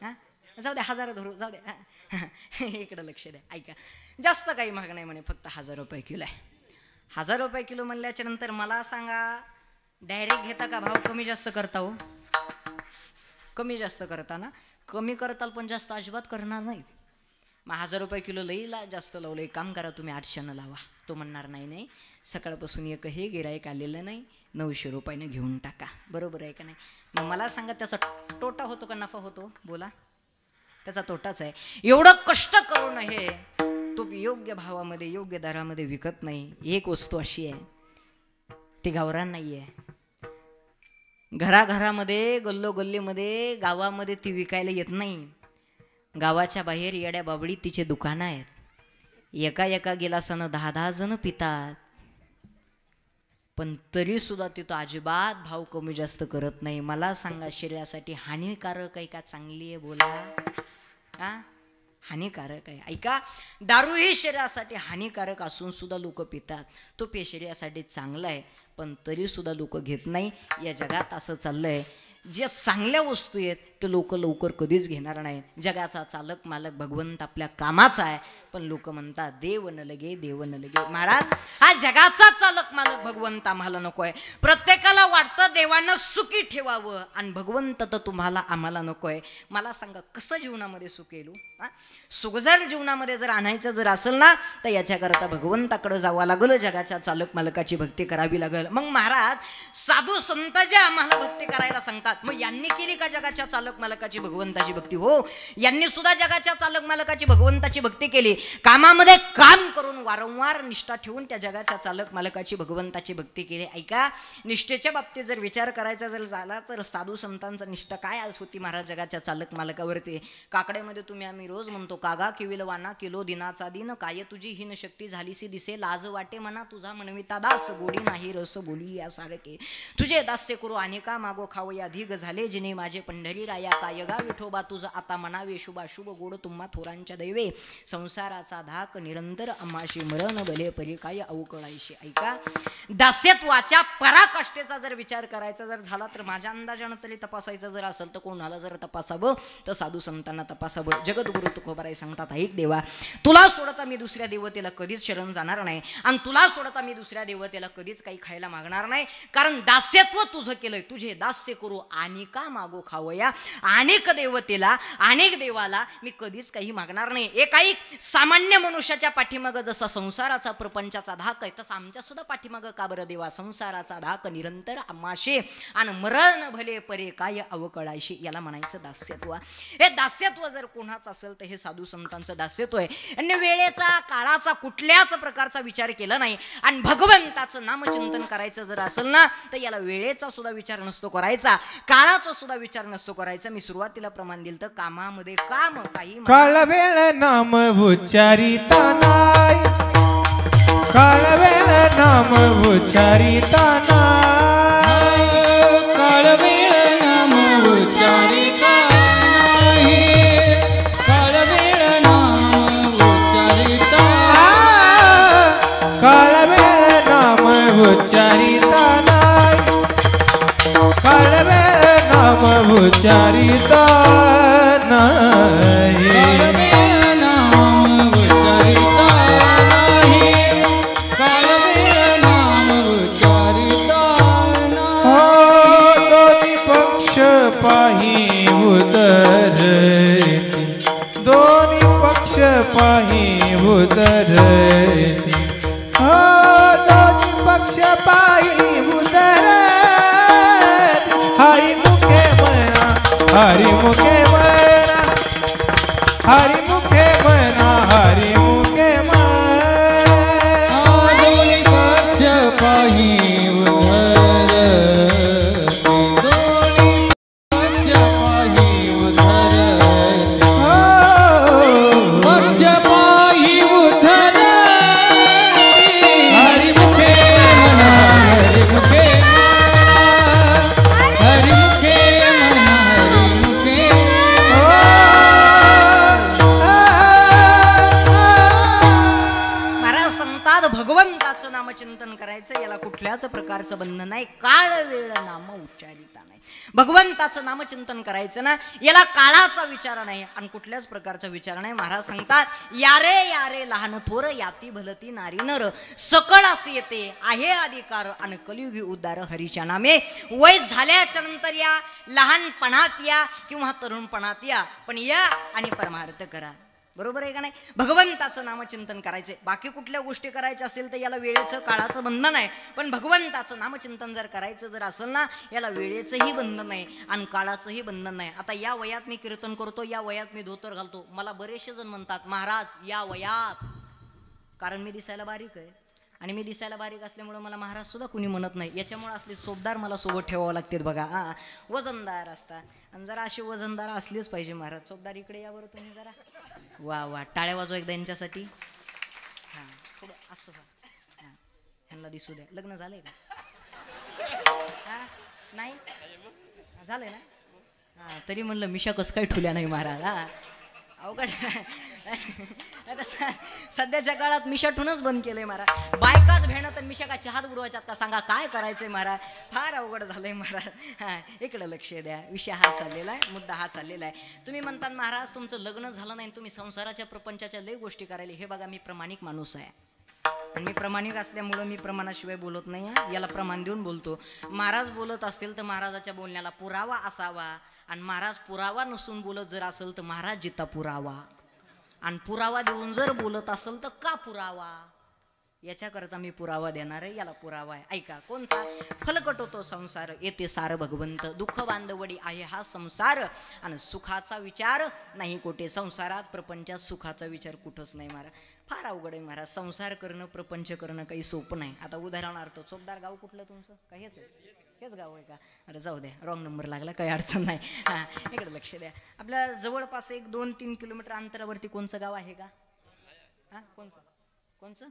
हा जाऊ द्या, 1000 धरू, जाऊ द्या. इकडं लक्ष द्या, ऐका. जास्त काही महाग नाही म्हणे, फक्त 1000 रुपये किलो आहे. 1000 रुपये किलो म्हणल्याच्या नंतर मला सांगा डायरेक्ट घेता का भाव कमी जास्त करता हो, कमी जास्त करता ना. कमी करताल पण जास्त अजिबात करणार नाही. मग 1000 रुपये किलो लईला जास्त लावलं. एक काम करा तुम्ही 800 लावा. तो म्हणणार नाही नाही सकाळपासून एकही गिराईक आलेलं नाही, 900 रुपयानं घेऊन टाका. बरोबर आहे का नाही. मग मला सांगा त्याचा तोटा होतो का नफा होतो, बोला. त्याचा तोटाच आहे. एवढं कष्ट करून हे तो योग्य भावामध्ये योग्य दरामध्ये विकत नाही. एक वस्तू अशी आहे ती गावरान नाही आहे. घराघरामध्ये गल्लोगल्लीमध्ये गावामध्ये ती विकायला येत नाही. गावाच्या बाहेर येड्या बाबडी तिचे दुकानं आहेत. एका एका गिलासानं 10-10 जण पितात, पण तरी सुद्धा तिथं अजिबात भाव कमी जास्त करत नाही. मला सांगा शरीरासाठी हानिकारक आहे का चांगली आहे, बोला. हा हानिकारक आहे. ऐका, दारू ही शरीरासाठी हानिकारक असून सुद्धा लोक पितात. तो पे शरीरासाठी चांगला आहे पण तरी सुद्धा लोक घेत नाही. या जगात असं चाललंय, जे चांगल्या वस्तू आहेत ते लोक लवकर कधीच घेणार नाही. जगाचा चालक मालक भगवंत आपल्या कामाचा आहे, पण लोक म्हणतात देव न लगे, देव न लगे. महाराज, हा जगाचा चालक मालक भगवंत आम्हाला नको आहे. प्रत्येकाला वाटतं देवानं सुखी ठेवावं आणि भगवंत तर तुम्हाला आम्हाला नको आहे. मला सांगा कसं जीवनामध्ये सुख येईल. सुख जर जीवनामध्ये जर आणायचं जर असेल ना तर याच्याकरता भगवंताकडे जावं लागलं. जगाच्या चालक मालकाची भक्ती करावी लागेल. मग महाराज, साधू संत जे आम्हाला भक्ती करायला सांगतात, मग यांनी केली का जगाच्या चालक मालकाची भगवंताची भक्ती? हो, यांनी सुद्धा जगाच्या चालक मालकाची भगवंताची भक्ती केली. कामामध्ये काम करून वारंवार निष्ठा ठेवून त्या जगाच्या चालक मालकाची भगवंताची भक्ती केली. ऐका, निष्ठेच्या बाबतीत जर विचार करायचा जर झाला तर साधू संतांचा निष्ठा काय आज होती महाराज जगाच्या चालक मालकावरती. काकड्यामध्ये तुम्ही आम्ही रोज म्हणतो, कागा किविल वाना किलो दिनाचा दिन, काय तुझी हीन शक्ती झालीसी दिसे, लाज वाटे म्हणा तुझा म्हणविता दास, गोडी नाही रस बोली यासारखे, तुझे दास्य करू अनेका मागो खावया धिग झाले, जिने माझे पंढरी राय या काय गा विठोबा तुझं आता म्हणावे शुभा शुभ गोड तुम्हा थोरांच्या दैवे संसाराचा धाक निरंतर आम्हाशी मरण भले परी काय अवकळायशी. ऐका, दास्यत्वाच्या पराकाष्ठेचा जर विचार करायचा जर झाला तर माझ्या अंदाजानं तरी तपासायचं जर असेल तर कोणाला जर तपासावं तर साधू संतांना तपासावं. जगद्गुरु तुकोबाराय सांगतात, ऐक देवा, तुला सोडता मी दुसऱ्या देवतेला कधीच शरण जाणार नाही आणि तुला सोडता मी दुसऱ्या देवतेला कधीच काही खायला मागणार नाही. कारण दास्यत्व तुझं केलंय, तुझे दास्य करू आणि का मागो खावया. अनेक देवतेला अनेक देवाला मी कधीच काही मागणार नाही. एक ऐक, सामान्य मनुष्याच्या पाठीमागं जसा संसाराचा प्रपंचाचा धाक आहे तसा आमच्या सुद्धा पाठीमागं का बरं देवा संसाराचा धाक निरंतर आम्हाशी आणि मरण भले परे काय अवकळायशी. याला म्हणायचं दास्यत्व. हे दास्यत्व जर कोणाचं असेल तर हे साधू संतांचं दास्यत्व आहे. आणि वेळेचा काळाचा कुठल्याच प्रकारचा विचार केला नाही आणि भगवंताचं नामचिंतन करायचं जर असेल ना तर याला वेळेचा सुद्धा विचार नसतो करायचा, काळाचा सुद्धा विचार नसतो करायचा. मी सुरुवातीला प्रमाण दिलं तर कामामध्ये काम काही काळ वेळ नाम उच्चारिता नाही, काळ वेळ नाम उच्चारिता नाही, काळ वेळ नाम उच्चारिता नाही, काळ वेळ नाम उच्चारिता, काळ वेळ नाम उच्चारिता नाही, काळ वेळ नाम उच्चारिता नाही, काळ वेळ नाम उच्चारिता नाही, काळ वेळ नाम उच्चारिता नाही. हो दोन्ही पक्ष पाही उदरती, दोन्ही पक्ष पाही उदरती, हो दोन्ही पक्ष पाही उदरती. हरी मुखे मना, हरी मुखे मना, हरी मुखे मना, हरी मुखे मना. दोन्ही पक्ष पाही उधरती, दोन्ही पक्ष पाही उधरती, पक्ष पाही उधरती. हरी मुखे मना, हरी मुखे भगवंताचं नामचिंतन करायचं. याला कुठल्याच प्रकारचं बंधन नाही, काळ वेळ नाम उच्चारिता नाही. भगवंताचं नामचिंतन करायचं ना याला काळाचा विचार नाही आणि कुठल्याच प्रकारचा विचार नाही. महाराज सांगतात, यारे यारे लहान थोर याती भलती नारी नर, सकळ असे येते आहे अधिकार आणि कलियुगी उद्धार हरीच्या नामे. वय झाल्याच्या नंतर या, लहानपणात या किंवा तरुणपणात या, पण या आणि परमार्थ करा. बरोबर आहे का नाही? भगवंताचं नामचिंतन करायचंय. बाकी कुठल्या गोष्टी करायच्या असेल तर याला वेळेचं काळाचं बंधन आहे, पण भगवंताचं नामचिंतन जर करायचं जर असेल ना याला वेळेचंही बंधन नाही आणि काळाचंही बंधन नाही. आता या वयात मी कीर्तन करतो, या वयात मी धोतर घालतो. मला बरेचसे जण म्हणतात महाराज या वयात, कारण मी दिसायला बारीक आहे आणि मी दिसायला बारीक असल्यामुळे मला महाराज सुद्धा कुणी म्हणत नाही. याच्यामुळे असले चोपदार मला सोबत ठेवावं लागते बघा. वजनदार असतात आणि जरा असे वजनदार असलेच पाहिजे महाराज. चोपदार इकडे यावर तुम्ही जरा. वा वा, टाळ्या वाजवा एकदा यांच्यासाठी. हां थोडं असं व्हा. हां ह्यांना दिसू द्या. लग्न झालंय का? हां नाही झालंय ना? हां तरी म्हणलं मिशा कसं काय ठुल्या नाही महाराज. हां अवघड. आता सध्याच्या काळात मिशा ठेवूनच बंद केलंय महाराज. बायकाच भेणं तर मिशा का चहात बुडवायच्यात का सांगा, काय करायचंय महाराज? फार अवघड झालंय महाराज. हां इकडं लक्ष द्या. विषय हा चाललेला आहे, मुद्दा हा चाललेला आहे. तुम्ही म्हणतात महाराज तुमचं लग्न झालं नाही, तुम्ही संसाराच्या प्रपंचाच्या लय गोष्टी करायला. हे बघा, मी प्रामाणिक माणूस आहे आणि मी प्रामाणिक असल्यामुळं मी प्रमाणाशिवाय बोलत नाही. याला प्रमाण देऊन बोलतो. महाराज बोलत असतील तर महाराजाच्या बोलण्याला पुरावा असावा आणि महाराज पुरावा नसून बोलत जर असेल तर महाराज जिता पुरावा आणि पुरावा देऊन जर बोलत असेल तर का पुरावा, याच्याकरता मी पुरावा देणार आहे. याला पुरावा आहे. ऐका कोणचा? फलकट होतो संसार येते सार भगवंत, दुःख बांधवडी आहे हा संसार आणि सुखाचा विचार नाही कोठे. संसारात प्रपंचात सुखाचा विचार कुठंच नाही महाराज. फार अवघड आहे महाराज. संसार करणं प्रपंच करणं काही सोपं नाही. आता उदाहरणार्थ चोपदार गाव कुठलं तुमचं? का हेच आहे? हेच गाव आहे का? अरे जाऊ द्या, रॉंग नंबर लागला, काही अडचण नाही. हां इकडे लक्ष द्या. आपल्या जवळपास 1-2-3 किलोमीटर अंतरावरती कोणचं गाव आहे का? हां कोणचं? कोणचं?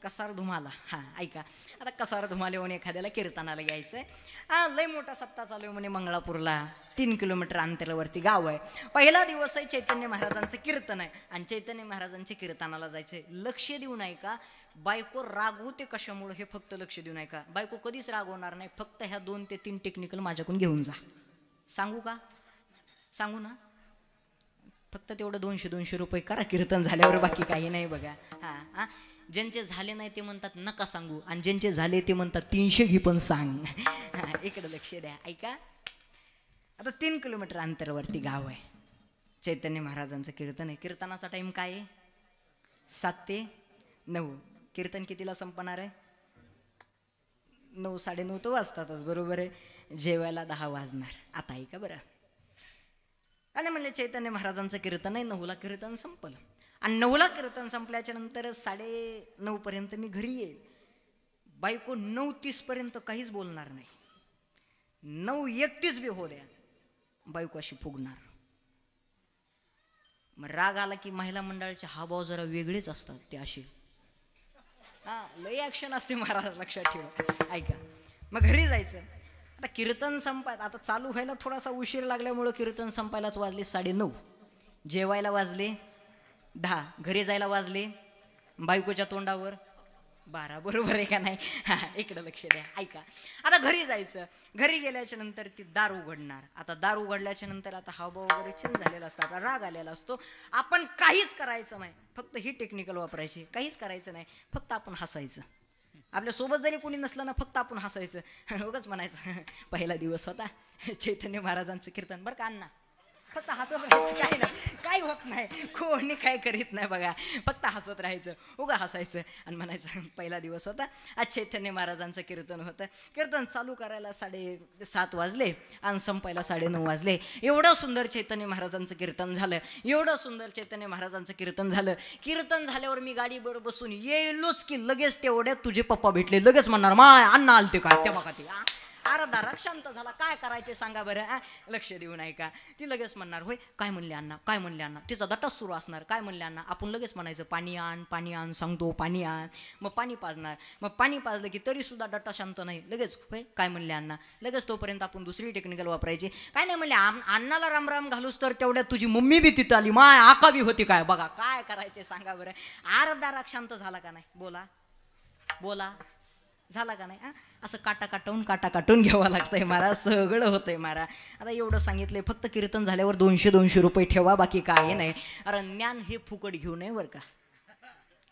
कसार धुमाला. हां ऐका, आता कसार धुमाले म्हणून एखाद्याला कीर्तनाला घ्यायचं आहे. लय मोठा सप्ताह चालू आहे म्हणे मंगळापूरला, 3 किलोमीटर अंतरावरती गाव आहे. पहिला दिवस आहे, चैतन्य महाराजांचं कीर्तन आहे आणि चैतन्य महाराजांच्या कीर्तनाला जायचंय. लक्ष देऊन ऐका, बायको रागवते कशामुळे हे फक्त लक्ष देऊन ऐका. बायको कधीच रागवणार नाही, फक्त ह्या 2 ते 3 टेक्निकल माझ्याकडून घेऊन जा. सांगू का? सांगू ना? फक्त तेवढं 200 रुपये करा कीर्तन झाल्यावर, बाकी काही नाही बघा. हां हां, ज्यांचे झाले नाही ते म्हणतात नका सांगू, आणि ज्यांचे झाले ते म्हणतात 300 घे पण सांग. इकडे लक्ष द्या ऐका. आता 3 किलोमीटर अंतरावरती गाव आहे, चैतन्य महाराजांचं कीर्तन आहे. कीर्तनाचा टाईम काय आहे? 7 ते 9. कीर्तन कितीला संपणार आहे? 9 साडेनऊ तर वाजतातच, बरोबर आहे. जेवायला 10 वाजणार. आता ऐका बरं, आणि म्हणले चैतन्य महाराजांचं कीर्तन आहे, 9ला कीर्तन संपलं. आणि 9ला कीर्तन संपल्याच्या नंतर 9:30 पर्यंत मी घरी येईल. बायको 9:30 पर्यंत काहीच बोलणार नाही. 9:31 बी हो द्या, बायको अशी फुगणार. मग राग आला की महिला मंडळाचे हावभाव जरा वेगळेच असतात ते असे. हा लय ॲक्शन असते महाराज, लक्षात ठेवा ऐका. मग घरी जायचं. आता कीर्तन संपायला आता चालू व्हायला थोडासा उशीर लागल्यामुळं कीर्तन संपायलाच वाजले 9:30, जेवायला वाजले 10, घरी जायला वाजले बायकोच्या तोंडावर 12, बरोबर आहे का नाही? हां इकडं लक्ष द्या ऐका. आता घरी जायचं. घरी गेल्याच्या नंतर ती दार उघडणार. आता दार उघडल्याच्या नंतर आता हावभाव वगैरे छान झालेला असतात, राग आलेला असतो. आपण काहीच करायचं नाही, फक्त ही टेक्निकल वापरायची. काहीच करायचं नाही, फक्त आपण हसायचं. आपल्या सोबत जरी कोणी नसलं ना, फक्त आपण हसायचं आणि उगाच म्हणायचं पहिला दिवस होता चैतन्य महाराजांचं कीर्तन बरं का अण्णा, फक्त हसत राहायचं. काही नाही, काही होत नाही, कोणी काय करीत नाही बघा, फक्त हसत राहायचं, उगा हसायचं आणि म्हणायचं पहिला दिवस होता, आज चैतन्य महाराजांचं कीर्तन होतं. कीर्तन चालू करायला 7:30 वाजले आणि संपायला 9:30 वाजले. एवढं सुंदर चैतन्य महाराजांचं कीर्तन झालं, एवढं सुंदर चैतन्य महाराजांचं कीर्तन झालं. कीर्तन झाल्यावर मी गाडीवर बसून येलोच की लगेच तेवढ्यात तुझे पप्पा भेटले. लगेच म्हणणार माय अण्णा आलते का, ते बघा ते अर्धा राग शांत झाला. काय करायचे सांगा बरं? लक्ष देऊन ऐका. ती लगेच म्हणणार होय काय म्हणले अण्णा, काय म्हणले अण्णा. तिचा दटाच सुरू असणार. काय म्हणले अण्णा. आपण लगेच म्हणायचं पाणी आण, पाणी आण, सांगतो पाणी आण. मग पाणी पाजणार. मग पाणी पाजलं की तरी सुद्धा डटा शांत नाही. लगेच होय काय म्हणले अण्णा. लगेच तोपर्यंत आपण दुसरी टेक्निकल वापरायची. काय नाही म्हणले अण्णाला रामराम घालूस तर तेवढ्यात तुझी मम्मी बी तिथं आली, माय आका बी होती काय. बघा काय करायचे सांगा बरं. अर्धा राग शांत झाला का नाही? बोला बोला, झाला का नाही? असं काटा काटून घ्यावं लागतंय महाराज, सगळं होतंय महाराज. आता एवढं सांगितलंय, फक्त कीर्तन झाल्यावर 200 रुपये ठेवा, बाकी काय नाही. अरे ज्ञान हे फुकट घेऊ नये बरं का.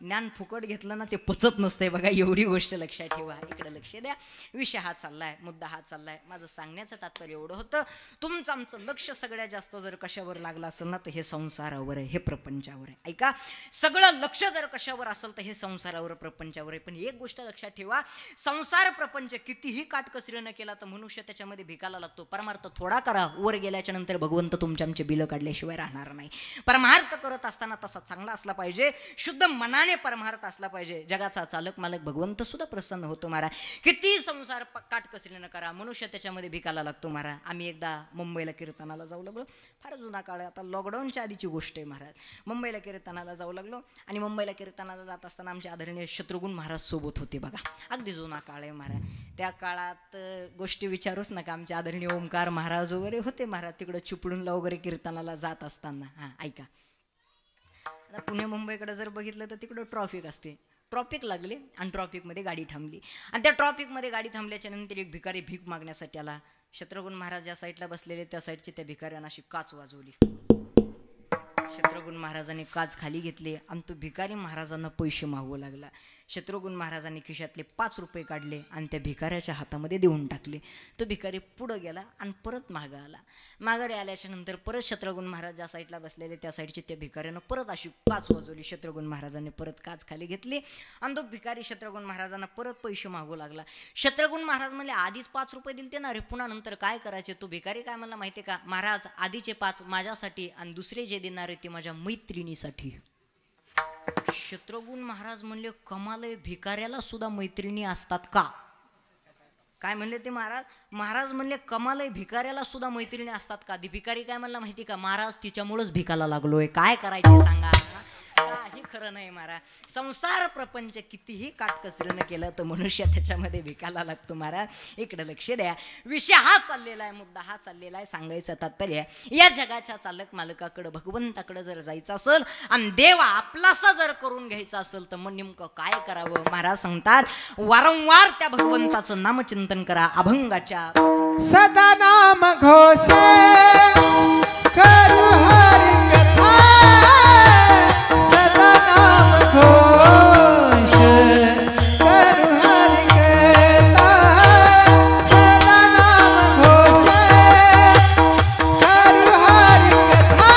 ज्ञान फुकट घेतलं ना ते पचत नसतंय बघा, एवढी गोष्ट लक्षात ठेवा. इकडे लक्ष द्या. विषय हा चाललाय, मुद्दा हा चाललाय. माझं सांगण्याचं तात्पर्य एवढं होतं, तुमचं आमचं लक्ष सगळ्यात जास्त जर कशावर लागलं असेल ना तर हे संसारावर आहे, हे प्रपंचावर आहे. ऐका, सगळं लक्ष जर कशावर असेल तर हे संसारावर, प्रपंचावर आहे. पण एक गोष्ट लक्षात ठेवा, संसार प्रपंच कितीही काटकसरीनं केला तर मनुष्य त्याच्यामध्ये भिकायला लागतो. परमार्थ थोडा करा, वर गेल्याच्या नंतर भगवंत तुमच्या आमचे बिलं काढल्याशिवाय राहणार नाही. परमार्थ करत असताना तसा चांगला असला पाहिजे, शुद्ध मनाने परमार्थ असला पाहिजे. जगाचा चालक मालक भगवंत सुद्धा प्रसन्न होतो महाराज. किती संसार काटकसरीनं करा, मनुष्य त्याच्यामध्ये भिकायला लागतो महाराज. आम्ही एकदा मुंबईला कीर्तनाला जाऊ लागलो, फार जुना काळ, आता लॉकडाऊनच्या आधीची गोष्ट आहे महाराज. मुंबईला कीर्तनाला जाऊ लागलो आणि मुंबईला कीर्तनाला जात असताना आमचे आदरणीय शत्रुघ्न महाराज सोबत होते बघा. अगदी जुना काळ आहे महाराज. त्या काळात गोष्टी विचारूच नका. आमचे आदरणीय ओमकार महाराज वगैरे होते महाराज तिकडं चिपळूणला वगैरे कीर्तनाला जात असताना. हां ऐका, आता पुणे मुंबईकडे जर बघितलं तर तिकडं ट्रॉफिक असते. ट्रॉफिक लागले आणि ट्रॉफिकमध्ये गाडी थांबली आणि त्या ट्रॉफिकमध्ये गाडी थांबल्याच्या नंतर एक भिकारी भीक मागण्यासाठी आला. शत्रुघ्न महाराज ज्या साईडला बसलेले त्या साईडची त्या भिकाऱ्यानं अशी काच वाजवली. शत्रुघ्न महाराजांनी काच खाली घेतली आणि तो भिकारी महाराजांना पैसे मागवू लागला. शत्रुघ्न महाराजांनी खिशातले 5 रुपये काढले आणि त्या भिकाऱ्याच्या हातामध्ये देऊन टाकले. तो भिकारी पुढं गेला आणि परत मागं आला. माघारी आल्याच्या नंतर परत शत्रुघ्न महाराज ज्या साईडला बसलेले त्या साईडची त्या भिकाऱ्यानं परत अशी काच वाजवली. शत्रुघ्न महाराजांनी परत काच खाली घेतली आणि तो भिकारी शत्रुघ्न महाराजांना परत पैसे मागू लागला. शत्रुघ्न महाराज म्हणले आधीच 5 रुपये दिलते ना रे, पुन्हा नंतर काय करायचे. तो भिकारी काय म्हणला माहिती का, महाराज आधीचे 5 माझ्यासाठी आणि दुसरे जे देणार आहे ते माझ्या मैत्रिणीसाठी. शत्रुघ्न महाराज म्हणले कमाल आहे, भिकाऱ्याला सुद्धा मैत्रिणी असतात का. काय म्हणले ते महाराज. महाराज म्हणले कमाल आहे, भिकाऱ्याला सुद्धा मैत्रिणी असतात का. भिकारी काय म्हणला माहिती का, महाराज तिच्यामुळेच भिकायला लागलोय, काय करायचे सांगा. काही खरं नाही महाराज. संसार प्रपंच कितीही काटकसरीनं केलं तर मनुष्य त्याच्यामध्ये भिकायला लागतो महाराज. इकडे लक्ष द्या. विषय हा चाललेला आहे, मुद्दा हा चाललेला आहे. सांगायचं तात्पर्य या जगाच्या चालक मालकाकडे भगवंताकडे जर जायचं असेल आणि देव आपलासा जर करून घ्यायचा असेल तर मग नेमकं काय करावं. महाराज सांगतात वारंवार त्या भगवंताचं नामचिंतन करा. अभंगाच्या सदा नाम घोष करू हरि कथा, सदा नाम घोष करू हरि कथा, सदा नाम घोष करू हरि कथा,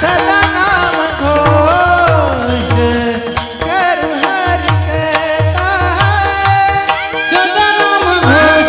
सदा नाम घोष करू हरि कथा, सदा नाम घोष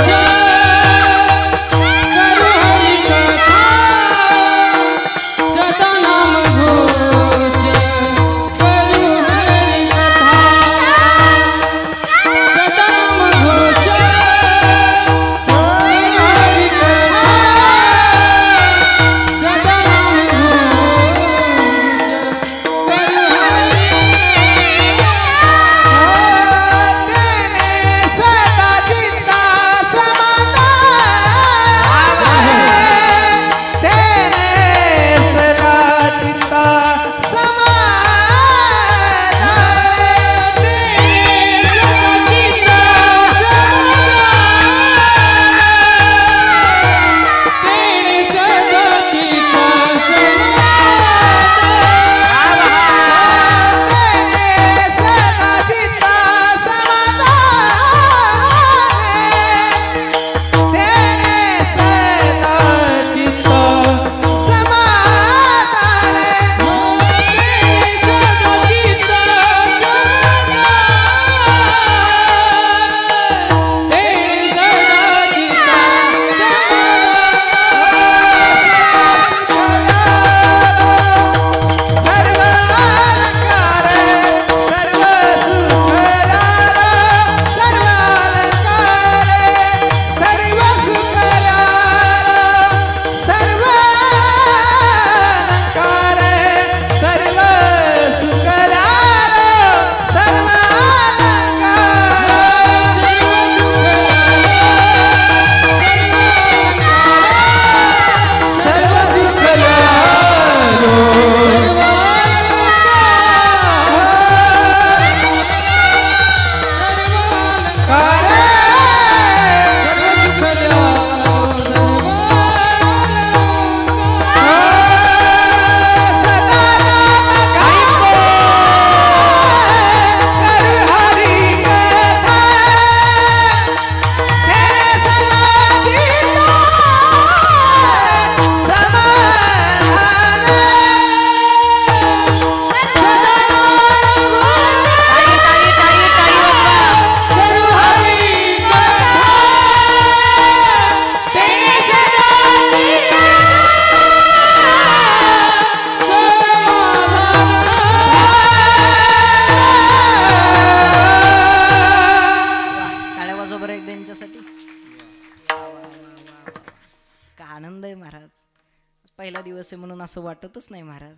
पहिला दिवस आहे म्हणून असं वाटतच नाही महाराज.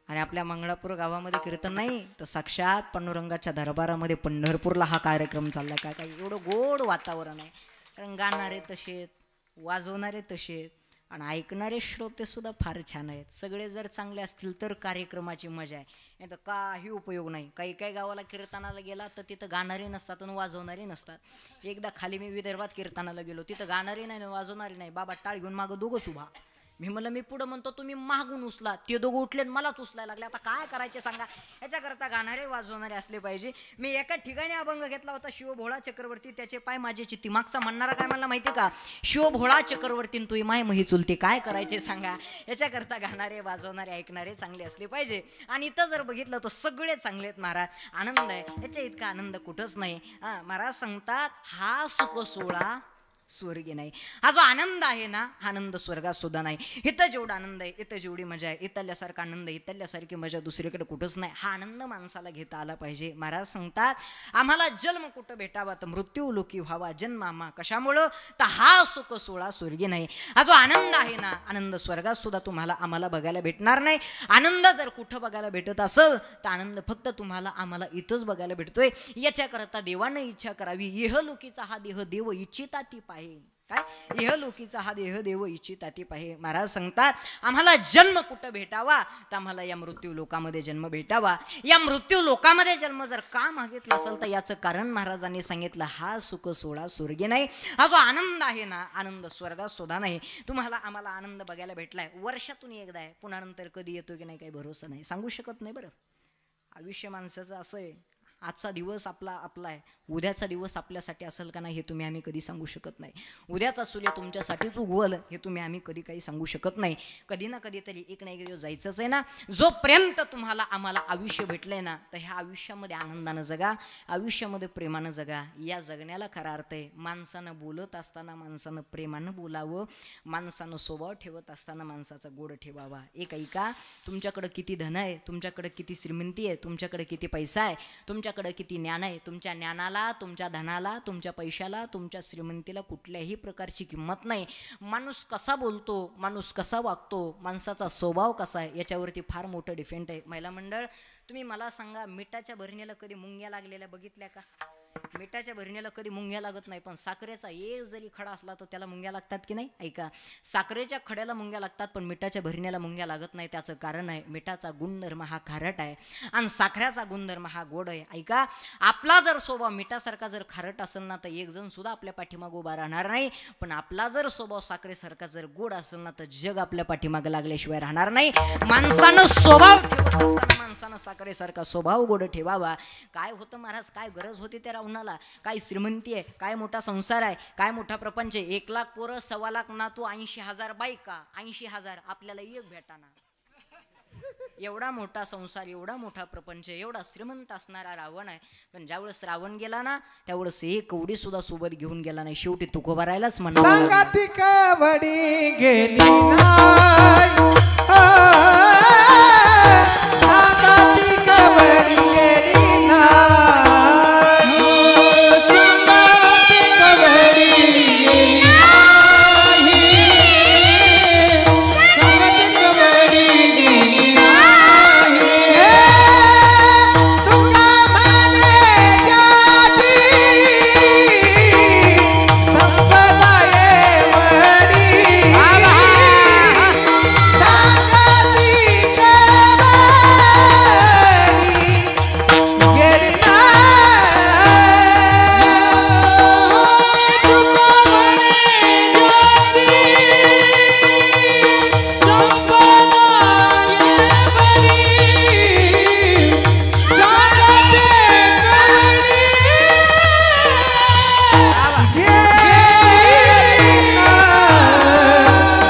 आणि आपल्या मंगळापूर गावामध्ये कीर्तन नाही तर साक्षात पांडुरंगाच्या दरबारामध्ये पंढरपूरला हा कार्यक्रम चालला. काय काय एवढं गोड वातावरण आहे. कारण गाणारे तसेत, वाजवणारे तसेत आणि ऐकणारे श्रोते सुद्धा फार छान आहेत. सगळे जर चांगले असतील तर कार्यक्रमाची मजा आहे, नाही तर काही उपयोग नाही. काही काही गावाला कीर्तनाला गेला तर तिथं गाणारे नसतात आणि वाजवणारे नसतात. एकदा खाली मी विदर्भात कीर्तनाला गेलो, तिथं गाणारे नाही वाजवणारे नाही. बाबा टाळ घेऊन मागं दोघंच उभा. मी म्हणलं मी पुढं म्हणतो तुम्ही मागून उचला, ते दोघं उठले मलाच उचलायला लागले. आता काय करायचे सांगा. याच्याकरता गाणारे वाजवणारे असले पाहिजे. मी एका ठिकाणी अभंग घेतला होता, शिवभोळा चक्रवर्ती त्याचे पाय माझे चित्ती. मागचा म्हणणारा काय म्हणला माहिती का, शिवभोळा चक्रवर्ती तुही माय मही चुलती. काय करायचे सांगा. याच्याकरता गाणारे वाजवणारे ऐकणारे चांगले असले पाहिजे. आणि इथं जर बघितलं तर सगळे चांगले आहेत महाराज. आनंद आहे, याच्या इतका आनंद कुठंच नाही. महाराज सांगतात हा सुख सोहळा स्वर्गी नाही. हा जो आनंद आहे ना, आनंद स्वर्गात सुद्धा नाही. इथं जेवढा आनंद आहे, इथं जेवढी मजा आहे, इथल्यासारखा आनंद, इथल्यासारखी मजा दुसरीकडे कुठंच नाही. हा आनंद माणसाला घेता आला पाहिजे. महाराज सांगतात आम्हाला जन्म कुठं भेटावा तर मृत्यू लोकी व्हावा जन्म आम्हा कशामुळं तर हा सुख सोळा स्वर्गी नाही. हा जो आनंद आहे ना, आनंद स्वर्गात सुद्धा तुम्हाला आम्हाला बघायला भेटणार नाही. आनंद जर कुठं बघायला भेटत असेल तर आनंद फक्त तुम्हाला आम्हाला इथंच बघायला भेटतोय. याच्याकरता देवाने इच्छा करावी. इहलोकीचा हा देह देव इच्छिता ती पाहे. काय इहलोकीचा हा देह देव इच्छिता ती पाहे. महाराज सांगतात आम्हाला जन्म कुठं भेटावा तर आम्हाला या मृत्यू लोकामध्ये जन्म भेटावा. या मृत्यू लोकामध्ये जन्म जर का मागितला असेल तर याचं कारण महाराजांनी सांगितलं हा सुख सोळा स्वर्गी नाही. हा जो आनंद आहे ना, आनंद स्वर्गात सुद्धा नाही. तुम्हाला आम्हाला आनंद बघायला भेटलाय वर्षातून एकदा आहे, पुन्हा नंतर कधी येतो की नाही काही भरोसा नाही, सांगू शकत नाही. बरं आयुष्य माणसाचं असं आहे, आजचा दिवस आपला आहे, उद्याचा दिवस आपल्यासाठी असेल का नाही हे तुम्ही आम्ही कधी सांगू शकत नाही. उद्याचा सूर्य तुमच्यासाठीच उगवल हे तुम्ही आम्ही कधी काही सांगू शकत नाही. कधी ना कधी तरी एक ना एक दिवस जायचंच आहे ना. जोपर्यंत तुम्हाला आम्हाला आयुष्य भेटलंय ना, तर ह्या आयुष्यामध्ये आनंदानं जगा, आयुष्यामध्ये प्रेमानं जगा. या जगण्याला खरा अर्थ आहे. माणसानं बोलत असताना माणसानं प्रेमानं बोलावं, माणसानं स्वभाव ठेवत असताना माणसाचा गोड ठेवावा. एक ऐका, तुमच्याकडं किती धन आहे, तुमच्याकडे किती श्रीमंती आहे, तुमच्याकडे किती पैसा आहे, तुमच्याकडे किती ज्ञान आहे, तुमच्या ज्ञानाला, तुमच्या धनाला, तुमच्या पैशाला, तुमच्या श्रीमंतीला कुठल्याही प्रकारची किंमत नाही. माणूस कसा बोलतो, माणूस कसा वागतो, माणसाचा स्वभाव कसा आहे याच्यावरती फार मोठं डिपेंड आहे. महिला मंडळ, तुम्ही मला सांगा मिठाच्या भरणीला कधी मुंग्या लागलेल्या बघितल्या का? मिठाच्या भरणीला कधी मुंग्या लागत नाही, पण साखरेचा एक जरी खडा असला तर त्याला मुंग्या लागतात की नाही? ऐका, साखरेच्या खड्याला मुंग्या लागतात पण मिठाच्या भरणीला मुंग्या लागत नाही. त्याचं कारण आहे मिठाचा गुणधर्म हा खारट आहे आणि साखरेचा गुणधर्म हा गोड आहे. ऐका, आपला जर स्वभाव मिठासारखा जर खारट असेल ना तर एक जण सुद्धा आपल्या पाठीमागे उभा राहणार नाही. पण आपला जर स्वभाव साखरेसारखा जर गोड असेल ना तर जग आपल्या पाठीमागे लागल्याशिवाय राहणार नाही. माणसानं स्वभाव ठेवत असताना माणसानं साखरेसारखा स्वभाव गोड ठेवावा. काय होतं महाराज, काय गरज होती त्या रावणाला? काय श्रीमंती आहे, काय मोठा संसार आहे, काय मोठा प्रपंच आहे, 1 लाख पोरं, 1.25 लाख नातू, 80,000 बायका, 80,000 आपल्याला एक भेटाना. एवढा मोठा संसार, एवढा मोठा प्रपंच, एवढा श्रीमंत असणारा रावण आहे. पण ज्यावेळेस रावण गेला ना त्यावेळेस एक कवडी सुद्धा सोबत घेऊन गेला नाही. शेवटी तुकोबा राहिलाच म्हणा. सांगाती कवडी गेली नाही, सांगाती कवडी गेली नाही, सांगाती कवडी गेली नाही, सांगाती कवडी गेली नाही. तुका म्हणे जाती संपदा एवढी, सांगाती कवडी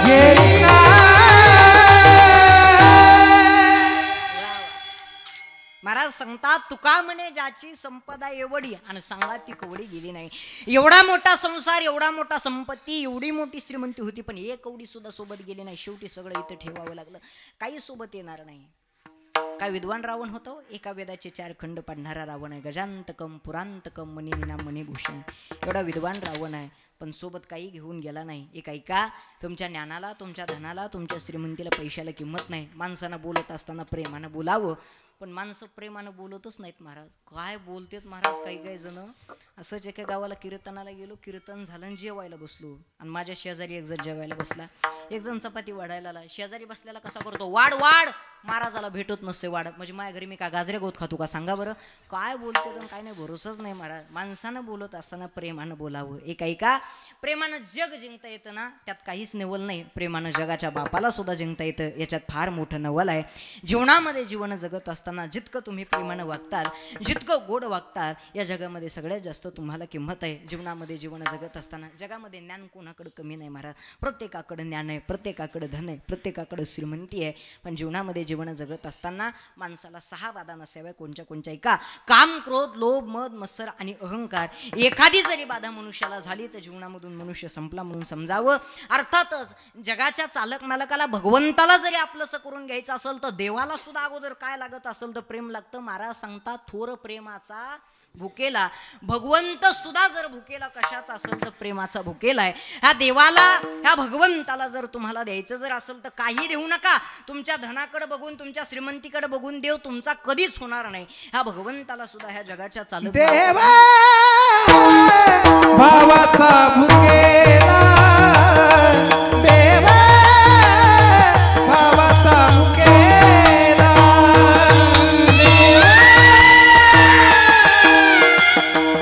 गेली महाराज सांगतात तुका म्हणे ज्याची संपदा एवढी आणि सांगा ती कवडी गेली नाही. एवढा मोठा संसार, एवढा मोठा संपत्ती, एवढी मोठी श्रीमंती होती पण एक कवडी सुद्धा सोबत गेली नाही. शेवटी सगळं इथं ठेवावं लागलं, काही सोबत येणार नाही. काय विद्वान रावण होतो, एका वेदाचे 4 खंड पाडणारा रावण आहे. गजांतकम पुरांतकम मणिना मणिभूषण, एवढा विद्वान रावण आहे पण सोबत काही घेऊन गेला नाही. एक ऐका, तुमच्या ज्ञानाला, तुमच्या धनाला, तुमच्या श्रीमंतीला, पैशाला किंमत नाही. माणसानं बोलत असताना प्रेमानं बोलावं, पण माणसं प्रेमानं बोलतच नाहीत महाराज. काय बोलतेत महाराज काही काही जण. असंच एका गावाला कीर्तनाला गेलो, कीर्तन झालं आणि जेवायला बसलो आणि माझ्या शेजारी एक जण जेवायला बसला. एक जण चपाती वाढायला आला. शेजारी बसल्याला कसा करतो, वाढ वाढ. महाराजाला भेटत नसते वाढ. म्हणजे माझ्या घरी मी का गाजरे गोत खातो का सांगा बरं. काय बोलते तर काय नाही, भरोसाच नाही महाराज. माणसानं बोलत असताना प्रेमानं बोलावं. एक ऐका, प्रेमानं जग जिंकता येतं ना, त्यात काहीच नवल नाही. प्रेमानं जगाच्या बापाला सुद्धा जिंकता येतं, याच्यात फार मोठं नवल आहे. जीवनामध्ये जीवन जगत असताना असताना जितकं तुम्ही प्रेमानं वागताल, जितकं गोड वागताल, या जगामध्ये सगळ्यात जास्त तुम्हाला किंमत आहे. जीवनामध्ये जीवन जगत असताना जगामध्ये ज्ञान कोणाकडं कमी नाही महाराज. प्रत्येकाकडं ज्ञान आहे, प्रत्येकाकडं धन आहे, प्रत्येकाकडं श्रीमंती आहे. पण जीवनामध्ये जीवन जगत असताना माणसाला 6 बाधा नसाव्या. कोणच्या का? काम, क्रोध, लोभ, मद, मत्सर आणि अहंकार. एखादी जरी बाधा मनुष्याला झाली तर जीवनामधून मनुष्य संपला म्हणून समजावं. अर्थातच जगाच्या चालक मालकाला, भगवंताला जरी आपलंसं करून घ्यायचं असेल तर देवाला सुद्धा अगोदर काय लागत असेल तर प्रेम लागतं. महाराज सांगतात थोर प्रेमाचा भुकेला. भगवंत सुद्धा जर भुकेला कशाचा असेल तर प्रेमाचा भुकेला आहे. ह्या देवाला, ह्या भगवंताला जर तुम्हाला द्यायचं जर असेल तर काही देऊ नका. तुमच्या धनाकडे बघून, तुमच्या श्रीमंतीकडे बघून देव तुमचा कधीच होणार नाही. ह्या भगवंताला सुद्धा ह्या जगाच्या चालक देवा भावाचा भुकेला, देवा भावाचा भुकेला,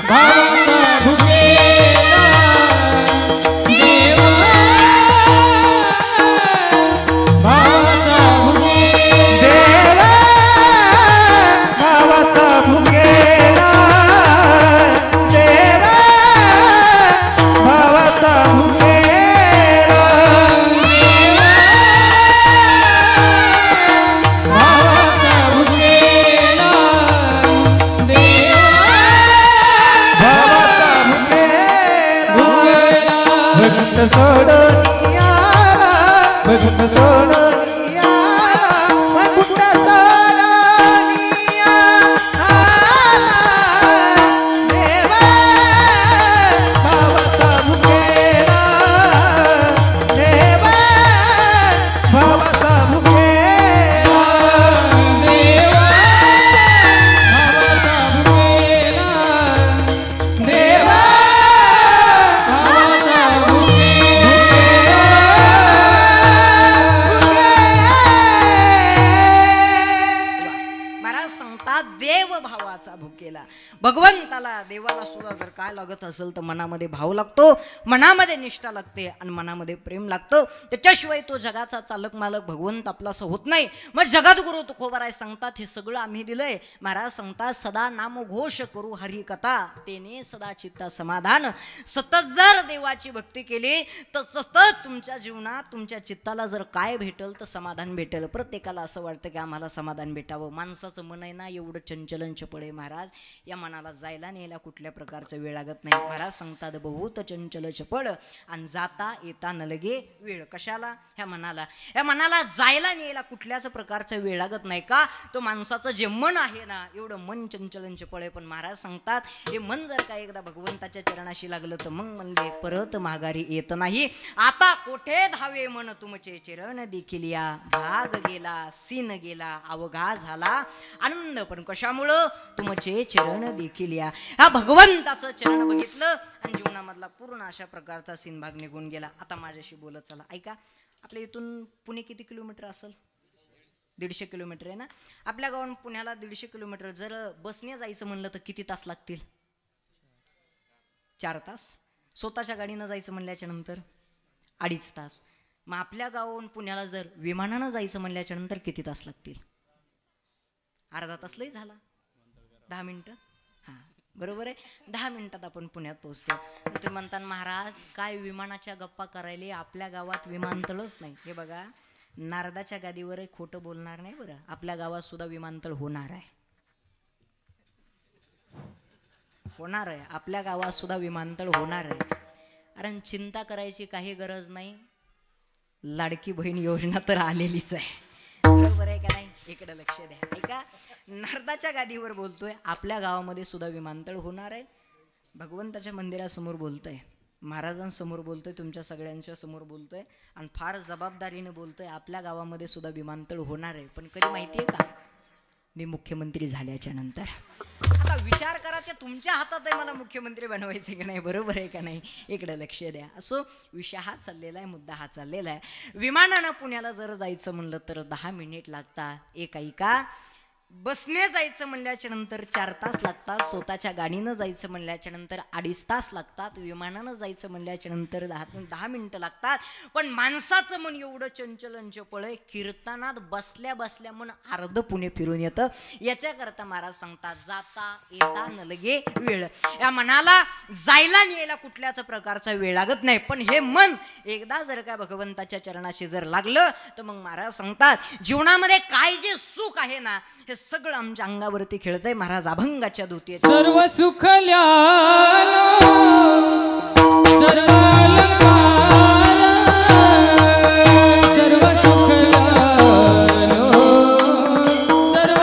भावाचा भुकेला, देवा भावाचा भुकेला, भावाचा भुकेला, देवा भावाचा भुकेला, भावाचा भुकेला, देवा भावाचा भुकेला. भक्त सोडून याला, भक्त सोडून याला, भक्त सोडून याला, देवा भावाचा भुकेला, देवा भावाचा भुकेला, देवा भावाचा भुकेला, देवा भावाचा महाराज सांगतात देव भावाचा भुकेला. भगवंताला, देवाला सुद्धा जर काय लागत असेल तर मनामध्ये भाव लागतो, मनामध्ये निष्ठा लागते आणि मनामध्ये प्रेम लागतं. त्याच्याशिवाय तो जगाचा चालक मालक भगवंत आपलासं होत नाही. मग जगद्गुरु तुकोबाराय सांगतात हे सगळं आम्ही दिलंय. महाराज सांगतात सदा नामघोष करू हरी कथा, तेने सदा चित्ता समाधान. सतत जर देवाची भक्ती केली तर सतत तुमच्या जीवनात, तुमच्या चित्ताला जर काय भेटल तर समाधान भेटेल. प्रत्येकाला असं वाटतं की आम्हाला समाधान भेटावं. माणसाचं मन आहे ना एवढं चंचलन चपळ आहे महाराज. या मनाला जायला न्यायला कुठल्या प्रकारचं वेळ लागत नाही. महाराज सांगतात बहुत चंचल चपळ आणि जाता येता न लगे वेळ. कशाला? ह्या मनाला जायला न्यायला कुठल्याच प्रकारचा वेळ लागत नाही. का? तो माणसाचं जे मन आहे ना एवढं मन चंचलन चपळ आहे. पण महाराज सांगतात हे मन जर का एकदा भगवंताच्या चरणाशी लागलं तर मग म्हणले परत माघारी येत नाही. आता कोठे धावे मन तुमचे चरण देखील या, भाग गेला सीन गेला अवघा झाला आनंद. पण कशामुळं? तुमचे चरण देखील या. हा भगवंताचं चरण बघितलं आणि जीवनामधला पूर्ण अशा प्रकारचा सीन भाग निघून गेला. आता माझ्याशी बोलत चला. ऐका, आपल्या इथून पुणे किती किलोमीटर असेल? 150 किलोमीटर आहे ना. आपल्या गावात पुण्याला 150 किलोमीटर. जर बसने जायचं म्हणलं तर किती तास लागतील? 4 तास. स्वतःच्या गाडीनं जायचं म्हणल्याच्या नंतर 2.5 तास. मग आपल्या गावाहून पुण्याला जर विमानानं जायचं म्हणल्याच्या नंतर किती तास लागतील? अर्धा तास लई झाला. 10 मिनिटं. हां बरोबर आहे. 10 मिनिटात आपण पुण्यात पोहोचतो. तुम्ही म्हणता महाराज काय विमानाच्या गप्पा करायले, आपल्या गावात विमानतळच नाही. हे बघा, नारदाच्या गादीवर खोटं बोलणार नाही बरं. आपल्या गावात सुद्धा विमानतळ होणार आहे. होणार आहे. आपल्या गावात सुद्धा विमानतळ होणार आहे. कारण चिंता करायची काही गरज नाही. लाडकी बहीण योजना तर आलेलीच आहे. बरोबर आहे का नाही? इकडे लक्ष द्या. ऐका, नारदाच्या गादीवर बोलतोय, आपल्या गावामध्ये सुद्धा विमानतळ होणार आहे. भगवंताच्या मंदिरासमोर बोलतोय, महाराजांसमोर बोलतोय, तुमच्या सगळ्यांच्या समोर बोलतोय आणि फार जबाबदारीने बोलतोय. आपल्या गावामध्ये सुद्धा विमानतळ होणार आहे. पण कधी माहिती आहे का? मी मुख्यमंत्री झाल्याच्या नंतर. आता विचार करा, ते तुमच्या हातात आहे मला मुख्यमंत्री बनवायचे की नाही. बरोबर आहे का नाही? इकडे लक्ष द्या. असो, विषय हा चाललेला आहे, मुद्दा हा चाललेला आहे. विमानानं पुण्याला जर जायचं म्हणलं तर 10 मिनिट लागतात. एक ऐका, बसने जायचं म्हणल्याच्या नंतर 4 तास लागतात, स्वतःच्या गाडीनं जायचं म्हणल्याच्या नंतर 2.5 तास लागतात, विमानानं जायचं म्हणल्याच्या नंतर 10 मिनिटं लागतात. पण माणसाचं मन एवढं चंचल आणि चपळ आहे, कीर्तनात बसल्या बसल्या मन अर्ध पुणे फिरून येतं. याच्याकरता महाराज सांगतात जाता येता न लगे वेळ. या मनाला जायला आणि यायला कुठल्याच प्रकारचा वेळ लागत नाही. पण हे मन एकदा जर का भगवंताच्या चरणाशी जर लागलं तर मग महाराज सांगतात जीवनामध्ये काय जे सुख आहे ना हे सगळं आमच्या अंगावरती खेळतंय. महाराज अभंगाच्या दूती सर्व सुख ल्यालो सर्व सर्व सुख ल्यालो सर्व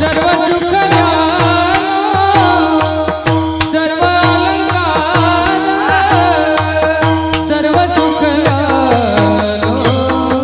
सर्व सुख ल्यालो सर्व सर्व सुख ल्यालो सर्व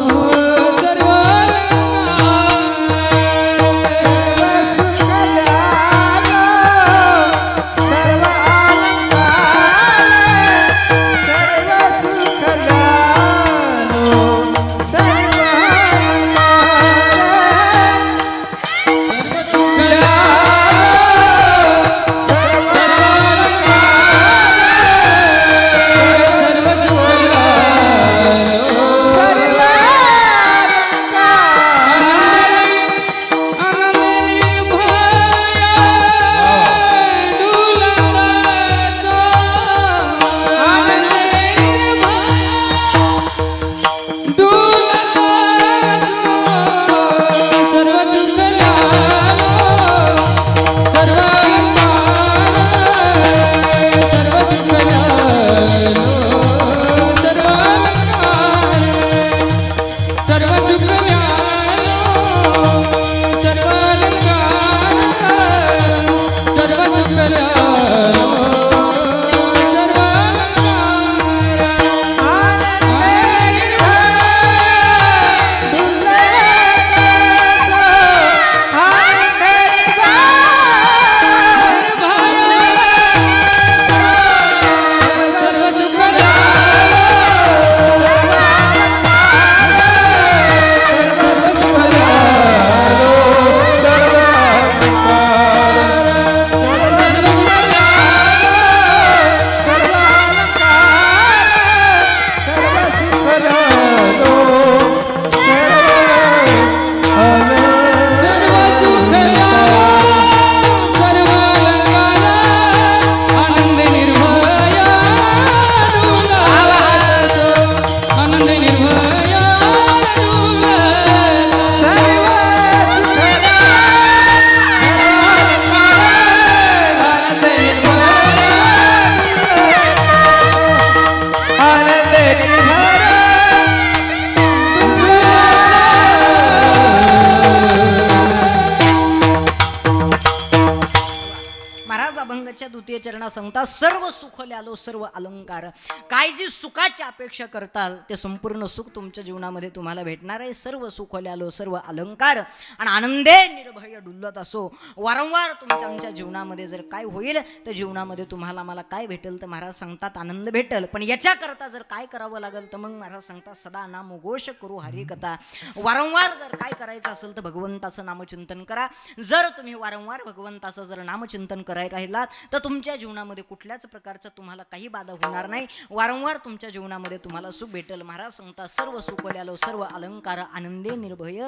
द्वितीय चरणा सांगता सर्व सुख ल्यालो सर्व अलंकार. काय जी सुखाची अपेक्षा करताल ते संपूर्ण सुख तुमच्या जीवनामध्ये तुम्हाला भेटणार आहे. सर्व सुख ल्यालो सर्व अलंकार आणि आनंदे निर्भय डुलत असो. वारंवार तुमच्या आमच्या जीवनामध्ये जर काय होईल तर जीवनामध्ये तुम्हाला मला काय भेटेल तर महाराज सांगतात आनंद भेटेल. पण याच्याकरता जर काय करावं लागेल तर मग महाराज सांगतात सदा नामघोष करू हरिकथा. वारंवार जर काय करायचं असेल तर भगवंताचं नामचिंतन करा. जर तुम्ही वारंवार भगवंताचं जर नामचिंतन करायला राहिलात तर तुमच्या जीवनामध्ये कुठल्याच प्रकारचा तुम्हाला काही बाधा होणार नाही. वारंवार तुमच्या जीवनामध्ये तुम्हाला सुख भेटेल. महाराज सांगतात सर्व सुख ल्यालो सर्व अलंकार आनंदे निर्भय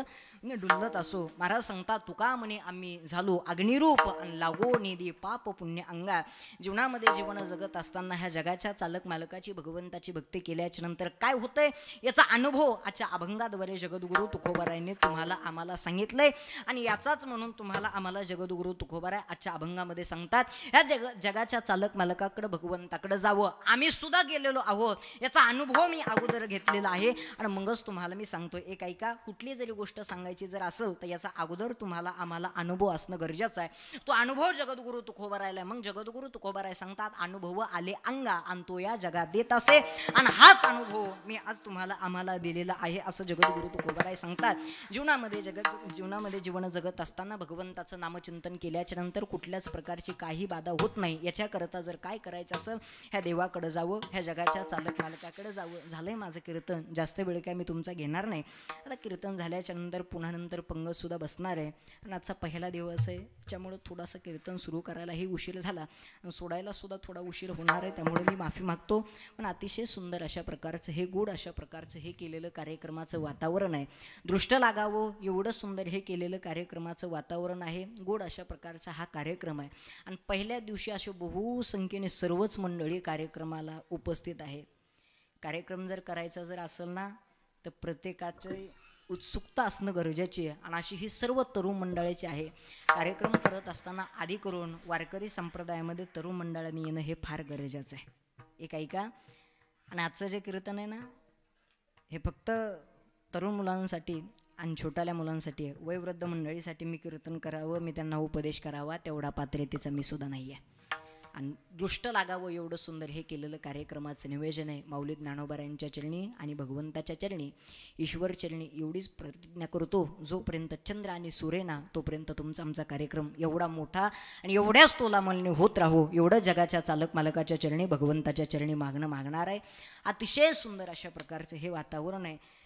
डुलत असो. महाराज सांगतात तुका म्हणे आम्ही झालो अग्निरूप लागो निधी पाप पुण्य अंगा. जीवनामध्ये जीवन जगत असताना ह्या जगाच्या चालक मालकाची भगवंताची भक्ती केल्याच्या नंतर काय होतंय याचा अनुभव आजच्या अभंगाद्वारे जगद्गुरु तुकोबारायांनी तुम्हाला आम्हाला सांगितलंय. आणि याचाच म्हणून तुम्हाला आम्हाला जगद्गुरु तुकोबाराय आजच्या अभंगामध्ये सांगतात ह्या जगाच्या चालक मालकाकडे भगवंताकडे जावं. आम्ही सुद्धा गेलेलो आहोत. याचा अनुभव मी अगोदर घेतलेला आहे आणि मगच तुम्हाला मी सांगतोय. एक ऐका, कुठली जरी गोष्ट सांगायची जर असेल तर याचा अगोदर तुम्हाला आम्हाला अनुभव असणं गरजेचं आहे. तो अनुभव जगद्गुरु तुकोबारायला मग जगद्गुरु तुकोबाराय सांगतात अनुभव आले अंगा आणि तो या जगात देत असे. आणि हाच अनुभव मी आज तुम्हाला आम्हाला दिलेला आहे असं जगद्गुरु तुकोबाराय सांगतात. जीवनामध्ये जीवन जगत असताना भगवंताचं नामचिंतन केल्याच्या नंतर कुठल्याच प्रकारची काही बाधा होत नाही. नाही. याच्याकरता जर काय करायचं असेल ह्या देवाकडे जावं, ह्या जगाच्या चालक मालकाकडे जावं. झालंय माझं कीर्तन, जास्त वेळ काय मी तुमचा घेणार नाही. आता कीर्तन झाल्याच्या नंतर पुन्हा नंतर पंगतसुद्धा बसणार आहे आणि आजचा पहिला दिवस आहे, त्यामुळं थोडासा कीर्तन सुरू करायलाही उशीर झाला, सोडायला सुद्धा थोडा उशीर होणार आहे, त्यामुळे मी माफी मागतो. पण अतिशय सुंदर अशा प्रकारचं हे गोड अशा प्रकारचं हे केलेलं कार्यक्रमाचं वातावरण आहे. दृष्ट लागावं एवढं सुंदर हे केलेलं कार्यक्रमाचं वातावरण आहे. गोड अशा प्रकारचा हा कार्यक्रम आहे आणि पहिल्या दिवशी अशा बहुसंख्येने सर्वच मंडळी कार्यक्रमाला उपस्थित आहे. कार्यक्रम जर करायचा जर असेल ना तर प्रत्येकाचं उत्सुकता असणं गरजेची आहे आणि अशी ही सर्व तरुण मंडळाची आहे. कार्यक्रम करत असताना आधी करून वारकरी संप्रदायामध्ये तरुण मंडळांनी येणं हे फार गरजेचं आहे. एक ऐका, आणि आजचं जे कीर्तन आहे ना हे फक्त तरुण मुलांसाठी आणि छोट्याल्या मुलांसाठी आहे. वयोवृद्ध मंडळीसाठी मी कीर्तन करावं, मी त्यांना उपदेश करावा तेवढा पात्रतेचा मी सुद्धा नाही आहे. आणि दृष्ट लागावं एवढं सुंदर हे केलेलं कार्यक्रमाचं नियोजन आहे. माऊली ज्ञानोबारायांच्या चरणी आणि भगवंताच्या चरणी ईश्वर चरणी एवढीच प्रतिज्ञा करतो, जोपर्यंत चंद्र आणि सूर्य ना तोपर्यंत तुमचा आमचा कार्यक्रम एवढा मोठा आणि एवढ्याच तोलामलने होत राहो, एवढं जगाच्या चालक मालकाच्या चरणी भगवंताच्या चरणी मागणार आहे. अतिशय सुंदर अशा प्रकारचं हे वातावरण आहे.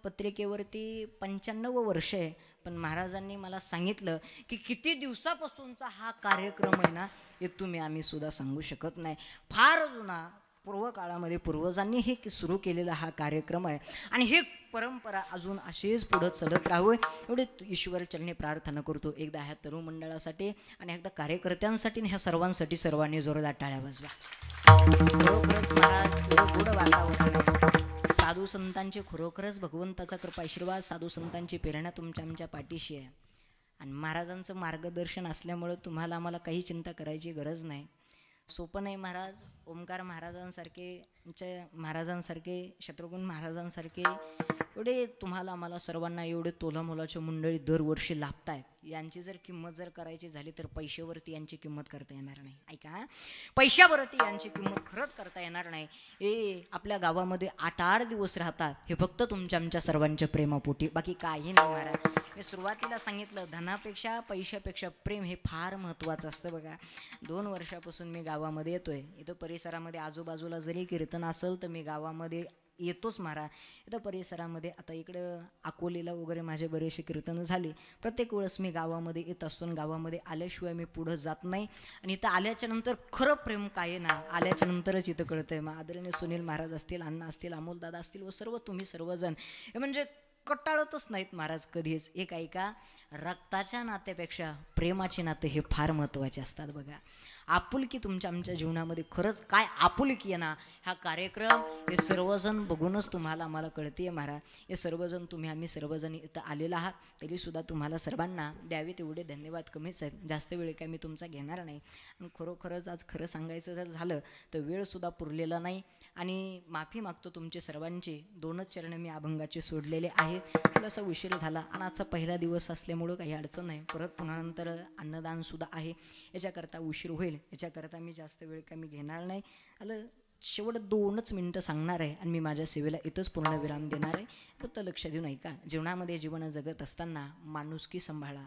पत्रिकेवरती 95 वर्ष आहे, पण महाराजांनी मला सांगितलं की किती दिवसापासूनचा हा कार्यक्रम आहे ना हे आम्ही सुद्धा सांगू शकत नाही. फार जुना पूर्व काळामध्ये पूर्वजांनी हे सुरू केलेला हा कार्यक्रम आहे आणि ही परंपरा अजून अशीच पुढं चालत राहावं एवढे ईश्वर चरणी प्रार्थना करतो. एकदा ह्या तरुण मंडळासाठी आणि एकदा कार्यकर्त्यांसाठी ह्या सर्वांसाठी सर्वांनी जोरदार टाळ्या वाजवा. खरोखरच महाराज गोड वातावरण आहे. साधू संतांचे खरोखरच भगवंताचा कृपा आशीर्वाद, साधू संतांची प्रेरणा तुमच्या आमच्या पाठीशी आहे आणि महाराजांचं मार्गदर्शन असल्यामुळं तुम्हाला आम्हाला काही चिंता करायची गरज नाही. सोपं नाही महाराज. ओंकार महाराजांसारखे शत्रुघ्न महाराजांसारखे एवढे तुम्हाला आम्हाला सर्वांना एवढे तोलामोलाच्या मंडळी दरवर्षी लाभत आहेत. यांची जर किंमत जर करायची झाली तर पैशावरती यांची किंमत करता येणार नाही. ऐका, पैशावरती यांची किंमत खरंच करता येणार नाही. हे आपल्या गावामध्ये 8 दिवस राहतात हे फक्त तुमच्या आमच्या सर्वांच्या प्रेमापोटी, बाकी काही नाही महाराज. मी सुरुवातीला सांगितलं धनापेक्षा पैशापेक्षा प्रेम हे फार महत्त्वाचं असतं. बघा 2 वर्षापासून मी गावामध्ये येतोय. इथं परिसरामध्ये आजूबाजूला जरी कीर्तन असेल तर मी गावामध्ये येतोच महाराज. इथं परिसरामध्ये आता इकडं अकोलेला वगैरे माझे बरेचसे कीर्तन झाले. प्रत्येक वेळेस मी गावामध्ये येत असतो आणि गावामध्ये आल्याशिवाय मी पुढं जात नाही. आणि इथं आल्याच्या नंतर खरं प्रेम काय आहे ना आल्याच्या नंतरच इथं कळतंय. मग आदरणीय सुनील महाराज असतील, अण्णा असतील, अमोलदादा असतील व सर्व तुम्ही सर्वजण हे म्हणजे कटाळतच नाहीत महाराज कधीच. एक ऐका, रक्ताच्या नात्यापेक्षा प्रेमाचे नाते हे फार महत्त्वाचे असतात. बघा आपुलकी तुमच्या आमच्या जीवनामध्ये खरंच काय आपुलकी आहे ना हा कार्यक्रम हे सर्वजण बघूनच तुम्हाला आम्हाला कळते महाराज. हे सर्वजण तुम्ही आम्ही सर्वजण इथं आलेला आहात तरीसुद्धा तुम्हाला सर्वांना द्यावे तेवढे धन्यवाद कमीच आहेत. जास्त वेळ काय मी तुमचा घेणार नाही. आणि खरोखरच आज खरं सांगायचं जर झालं तर वेळसुद्धा पुरलेला नाही आणि माफी मागतो तुमचे सर्वांचे. 2च चरण मी अभंगाचे सोडलेले आहेत. थोडासा उशीर झाला आणि आजचा पहिला दिवस असल्यामुळं काही अडचण नाही. परत पुन्हा नंतर अन्नदानसुद्धा आहे, याच्याकरता उशीर होईल. याच्याकरता मी जास्त वेळ काय मी घेणार नाही. आलं शेवट 2च मिनटं सांगणार आहे आणि मी माझ्या सेवेला इथंच पूर्ण विराम देणार आहे. फक्त लक्ष देऊ नये का, जीवनामध्ये जीवन जगत असताना माणुसकी सांभाळा.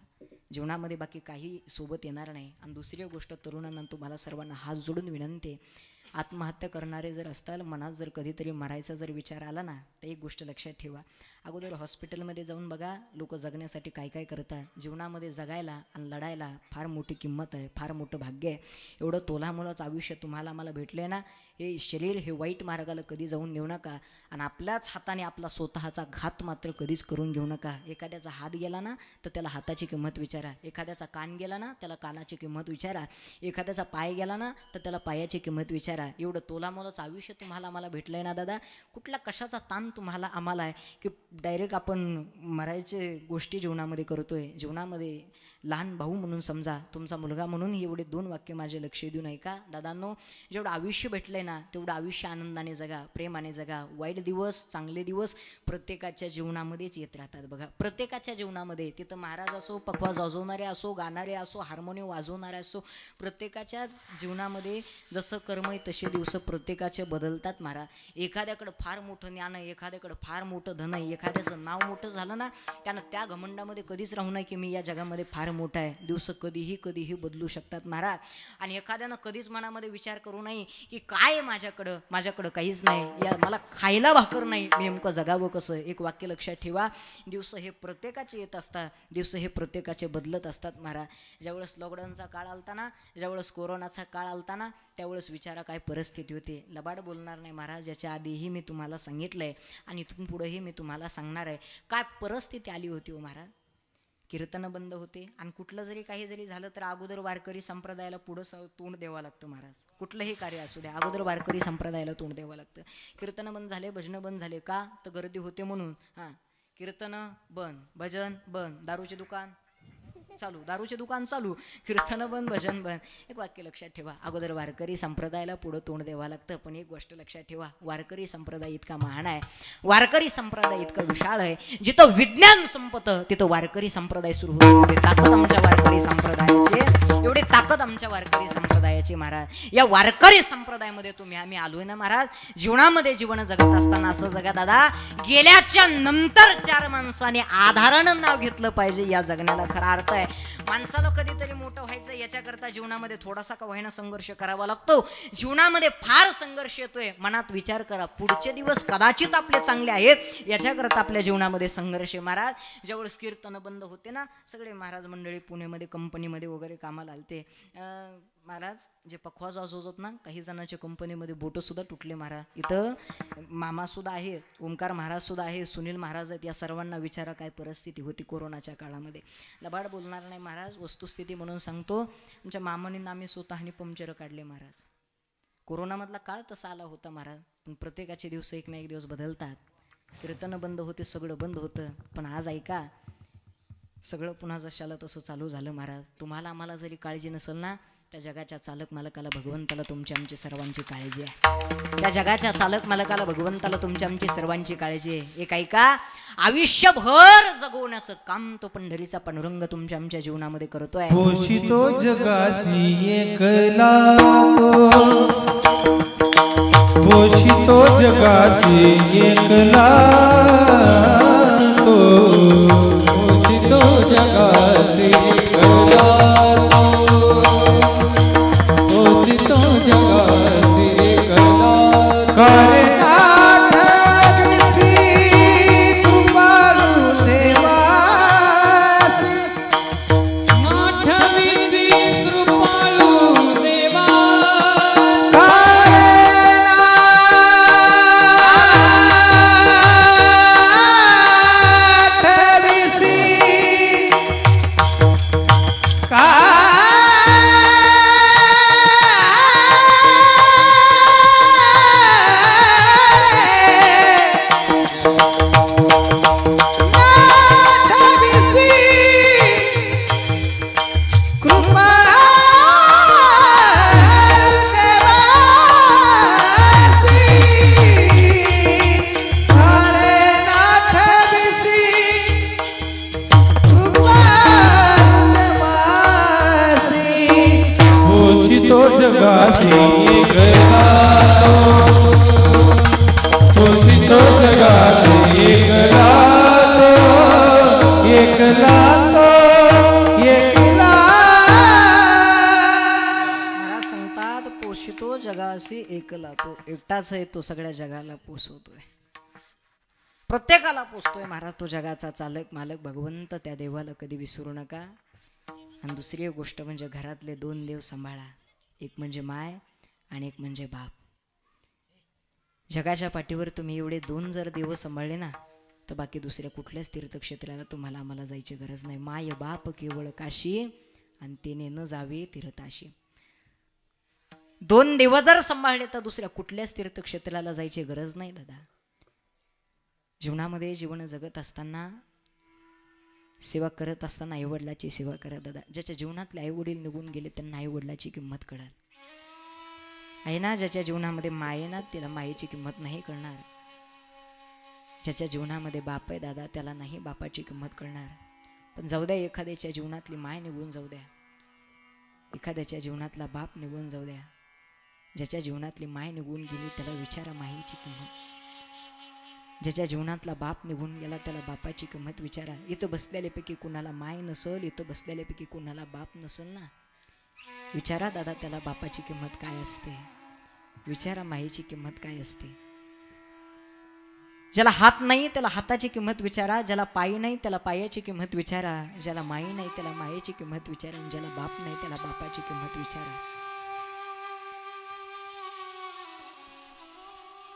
जीवनामध्ये बाकी काही सोबत येणार नाही. आणि दुसरी गोष्ट तरुणांना तुम्हाला सर्वांना हात जोडून विनंती आहे, आत्महत्या करणारे जर असताल, मनात जर कधीतरी मरायचा जर विचार आला ना तर एक गोष्ट लक्षात ठेवा, अगोदर हॉस्पिटलमध्ये जाऊन बघा लोक जगण्यासाठी काय काय करतात. जीवनामध्ये जगायला आणि लढायला फार मोठी किंमत आहे, फार मोठं भाग्य आहे. एवढं तोलामोलाचं आयुष्य तुम्हाला आम्हाला भेटलं आहे ना, हे शरीर हे वाईट मार्गाला कधी जाऊन देऊ नका आणि आपल्याच हाताने आपला स्वतःचा घात मात्र कधीच करून घेऊ नका. एखाद्याचा हात गेला ना तर त्याला हाताची किंमत विचारा, एखाद्याचा कान गेला ना त्याला कानाची किंमत विचारा, एखाद्याचा पाय गेला ना तर त्याला पायाची किंमत विचारा. एवढं तोलामोलाचं आयुष्य तुम्हाला आम्हाला भेटलं आहे ना दादा, कुठला कशाचा ताण तुम्हाला आम्हाला आहे की डायरेक्ट आपण मरायचे गोष्टी जीवनामध्ये करतोय. जीवनामध्ये लहान भाऊ म्हणून समजा, तुमचा मुलगा म्हणून एवढे 2 वाक्य माझे लक्ष देऊ नये का दादांनो. जेवढं आयुष्य भेटलंय ना तेवढं आयुष्य आनंदाने जगा, प्रेमाने जगा. वाईट दिवस चांगले दिवस प्रत्येकाच्या जीवनामध्येच येत राहतात. बघा प्रत्येकाच्या जीवनामध्ये, तिथं महाराज असो, पखवाज वाजवणारे असो, गाणारे असो, हार्मोनियम वाजवणारे असो, प्रत्येकाच्या जीवनामध्ये जसं कर्म आहे तसे दिवस प्रत्येकाचे बदलतात महाराज. एखाद्याकडं फार मोठं ज्ञान आहे, एखाद्याकडं फार मोठं धन आहे, एखाद्याचं नाव मोठं झालं ना त्यानं त्या घमंडामध्ये कधीच राहू नये की मी या जगामध्ये फार मोठा आहे. दिवस कधीही बदलू शकतात महाराज. आणि एखाद्यानं कधीच मनामध्ये विचार करू नये की काय माझ्याकडं काहीच नाही, या मला खायला भाकर नाही, मी नेमकं जगावं कसं. एक वाक्य लक्षात ठेवा, दिवस हे प्रत्येकाचे येत असतात, दिवस हे प्रत्येकाचे बदलत असतात महाराज. ज्यावेळेस लॉकडाऊनचा काळ आलता ना, ज्यावेळेस कोरोनाचा काळ आलता ना, त्यावेळेस विचारा काय परिस्थिती होती. लबाड बोलणार नाही महाराज, याच्या आधीही मी तुम्हाला सांगितलंय आणि इथून पुढेही मी तुम्हाला सांगणार आहे काय परिस्थिती आली होती हो महाराज. कीर्तनं बंद होते आणि कुठलं जरी काही जरी झालं तर अगोदर वारकरी संप्रदायाला पुढं तोंड द्यावं लागतं महाराज. कुठलंही कार्य असू द्या अगोदर वारकरी संप्रदायाला तोंड द्यावं लागतं. कीर्तनं बंद झाले, भजनं बंद झाले, का तर गर्दी होते म्हणून. हां, कीर्तनं बंद, भजन बंद, दारूचे दुकान चालू, दारूचे दुकान चालू, कीर्तनं बंद, भजन बंद. एक वाक्य लक्षात ठेवा, अगोदर वारकरी संप्रदायाला पुढं तोंड द्यावं लागतं. पण एक गोष्ट लक्षात ठेवा, वारकरी संप्रदाय इतका महान आहे, वारकरी संप्रदाय इतका विशाळ आहे, जिथं विज्ञान संपतं तिथं वारकरी संप्रदाय सुरू होतो. एवढी ताकद आमच्या वारकरी संप्रदायाची, एवढी ताकद आमच्या वारकरी संप्रदायाची महाराज. या वारकरी संप्रदायामध्ये आम्ही आलोय ना महाराज. जीवनामध्ये जीवन जगत असताना असं जगा दादा, गेल्याच्या नंतर चार माणसाने आधारानं नाव घेतलं पाहिजे, या जगण्याला खरा अर्थ आहे. माणसाला कधीतरी मोठं व्हायचं याच्याकरता जीवनामध्ये थोडासा का व्हायना संघर्ष करावा लागतो. जीवनामध्ये फार संघर्ष येतोय, मनात विचार करा पुढचे दिवस कदाचित आपले चांगले आहेत, याच्याकरता आपल्या जीवनामध्ये संघर्ष आहे महाराज. ज्यावेळेस कीर्तन बंद होते ना, सगळे महाराज मंडळी पुण्यामध्ये कंपनीमध्ये वगैरे कामाला आलते महाराज. जे पखवाज वाजवत ना, काही जणांच्या कंपनीमध्ये बोटं सुद्धा तुटले महाराज. इथं मामा सुद्धा आहे, ओंकार महाराज सुद्धा आहे, सुनील महाराज आहेत. या सर्वांना विचारा काय परिस्थिती होती कोरोनाच्या काळामध्ये. लबाड बोलणार नाही महाराज, वस्तुस्थिती म्हणून सांगतो. आमच्या मामांनी आम्ही स्वतःने पंक्चर काढले महाराज. कोरोनामधला काळ तसा आला होता महाराज. पण प्रत्येकाचे दिवस एक ना एक दिवस बदलतात. कीर्तनं बंद होते, सगळं बंद होतं. पण आज ऐका, सगळं पुन्हा जशाला तसं चालू झालं महाराज. तुम्हाला आम्हाला जरी काळजी नसेल ना, त्या जगाच्या चालक मालकाला भगवंताला तुमची आमची सर्वांची काळजी आहे. त्या जगाच्या चालक मालकाला भगवंताला तुमची आमची सर्वांची काळजी आहे. एक ऐका, आयुष्यभर जगवण्याचं काम तो पंढरीचा पांडुरंग तुमच्या आमच्या जीवनामध्ये करतोय. पोषितो जगासी एकला पोषितो जगासी एकला पोषितो जगासी एकला, पोषितो जगासी एकला. एकला, तो एकटाच आहे, तो सगळ्या जगाला पोसवतोय, प्रत्येकाला पोसतोय महाराज. तो जगाचा चालक मालक भगवंत, त्या देवाला कधी विसरू नका. आणि दुसरी गोष्ट म्हणजे घरातले दोन देव सांभाळा, एक म्हणजे माय आणि एक म्हणजे बाप. जगाच्या पाठीवर तुम्ही एवढे दोन जर देव सांभाळले ना, तर बाकी दुसऱ्या कुठल्याच तीर्थक्षेत्राला तुम्हाला आम्हाला जायची गरज नाही. माय बाप केवळ काशी आणि तेने न जावे तीर्थाशी. दोन देव जर सांभाळले तर दुसऱ्या कुठल्याच तीर्थक्षेत्राला जायची गरज नाही दादा. जीवनामध्ये जीवन जगत असताना, सेवा करत असताना आईवडिलाची सेवा करा दादा. ज्याच्या जीवनातले आईवडील निघून गेले त्यांना आईवडिलाची किंमत कळेल. आहे ना, ज्याच्या जीवनामध्ये माये ना, त्याला मायेची किंमत नाही कळणार. ज्याच्या जीवनामध्ये बाप आहे दादा, त्याला नाही बापाची किंमत कळणार. पण जाऊ द्या, एखाद्याच्या जीवनातली माय निघून जाऊ द्या, एखाद्याच्या जीवनातला बाप निघून जाऊ द्या, ज्याच्या जीवनातली माय निघून गेली त्याला विचारा माईची किंमत. ज्याच्या जीवनातला बाप निघून गेला त्याला बापाची किंमत विचारा. इथं बसलेल्यापैकी कुणाला माय नसल, इथं बसलेल्यापैकी कुणाला बाप नसल ना. विचारा दादा त्याला बापाची किंमत काय असते, विचारा माईची किंमत काय असते. ज्याला हात नाही त्याला हाताची किंमत विचारा, ज्याला पायी नाही त्याला पायाची किंमत विचारा, ज्याला माई नाही त्याला मायेची किंमत विचारा, आणि ज्याला बाप नाही त्याला बापाची किंमत विचारा.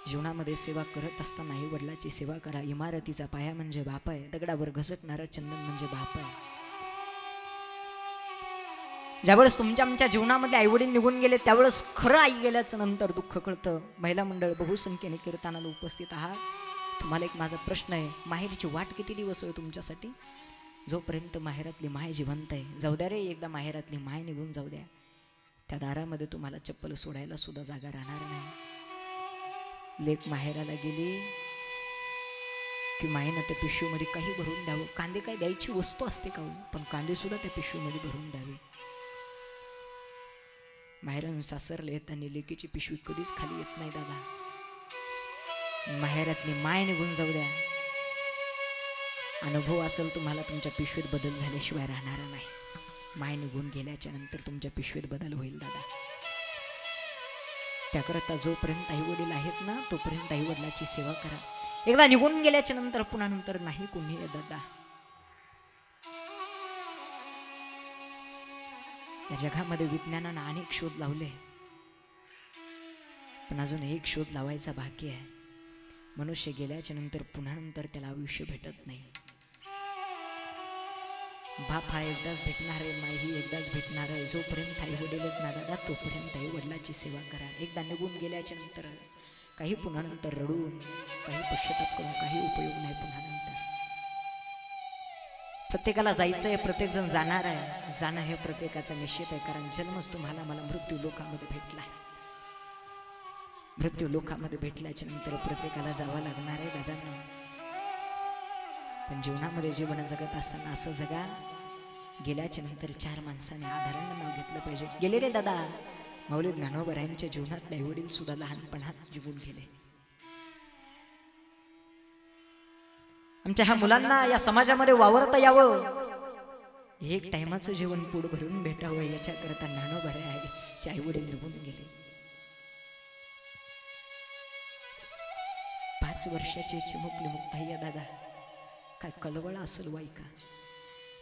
जीवनामध्ये सेवा करत असताना आई वडिलाची सेवा करा. इमारतीचा पाया म्हणजे बाप आहे, दगडावर घसटणारं चंदन म्हणजे बाप आहे. ज्यावेळेस तुमच्या आमच्या जीवनामध्ये आईवडील निघून गेले त्यावेळेस खरं आई गेल्याचं नंतर दुःख कळतं. महिला मंडळ बहुसंख्येने कीर्तनाला उपस्थित आहात. तुम्हाला एक माझा प्रश्न आहे, माहेरची वाट किती दिवस होय तुमच्यासाठी? जोपर्यंत माहेरातली माय जिवंत आहे. जाऊ द्या रे, एकदा माहेरातली माय निघून जाऊ द्या, त्या दारामध्ये तुम्हाला चप्पल सोडायला सुद्धा जागा राहणार नाही. लेक माहेराला गेली की मायेनं त्या पिशवीमध्ये काही भरून द्यावं. कांदे काय द्यायची वस्तू असते का हो? पण कांदे सुद्धा त्या पिशवीमध्ये भरून द्यावे. माहेरानं सासरले येताना लेकीची पिशवी कधीच खाली येत नाही दादा. माहेरातली माय निघून जाऊ द्या, अनुभव असेल तुम्हाला तुमच्या पिशवीत बदल झाल्याशिवाय राहणार नाही. माय निघून गेल्याच्या नंतर तुमच्या पिशवीत बदल होईल दादा. त्याकरता जोपर्यंत आई वडील आहेत ना तोपर्यंत आई वडिलाची सेवा करा. एकदा निघून गेल्याच्या नंतर पुन्हा नंतर नाही कोणी दादा. या जगामध्ये विज्ञानानं अनेक शोध लावले, पण अजून एक शोध लावायचा बाकी आहे. मनुष्य गेल्याच्या नंतर पुन्हा नंतर त्याला आयुष्य भेटत नाही. बाप हा एकदाच भेटणार आहे, माई ही एकदाच भेटणार आहे. जोपर्यंत आई वडील ना दादा तोपर्यंत आई वडिलाची सेवा करा. एकदा निघून गेल्याच्या नंतर काही पुन्हा नंतर रडून, काही पश्चाताप करून काही उपयोग नाही. पुन्हा नंतर प्रत्येकाला जायचं आहे, प्रत्येक जण जाणार आहे. जाणं हे प्रत्येकाचा निश्चित आहे, कारण जन्मच तुम्हाला मला मृत्यू लोकामध्ये भेटला आहे. मृत्यू लोकामध्ये भेटल्याच्या नंतर प्रत्येकाला जावं लागणार आहे दादांना. पण जीवनामध्ये जीवन जगत असताना असं जगा, गेल्याच्या नंतर चार माणसाने आधारानं नाव घेतलं पाहिजे. गेले रे दादा, माऊली ज्ञानोबरायांच्या जीवनातले आई वडील सुद्धा लहानपणात जीवन गेले. आमच्या ह्या मुलांना या समाजामध्ये वावरता यावं, एक टायमाचं जेवण पोट भरून भेटावं, याच्याकरता ज्ञानोबरायांचे आई वडील निघून गेले. 5 वर्षाची चिमुकली मुक्ताई दादा, काय कलवळा असेल वाई का?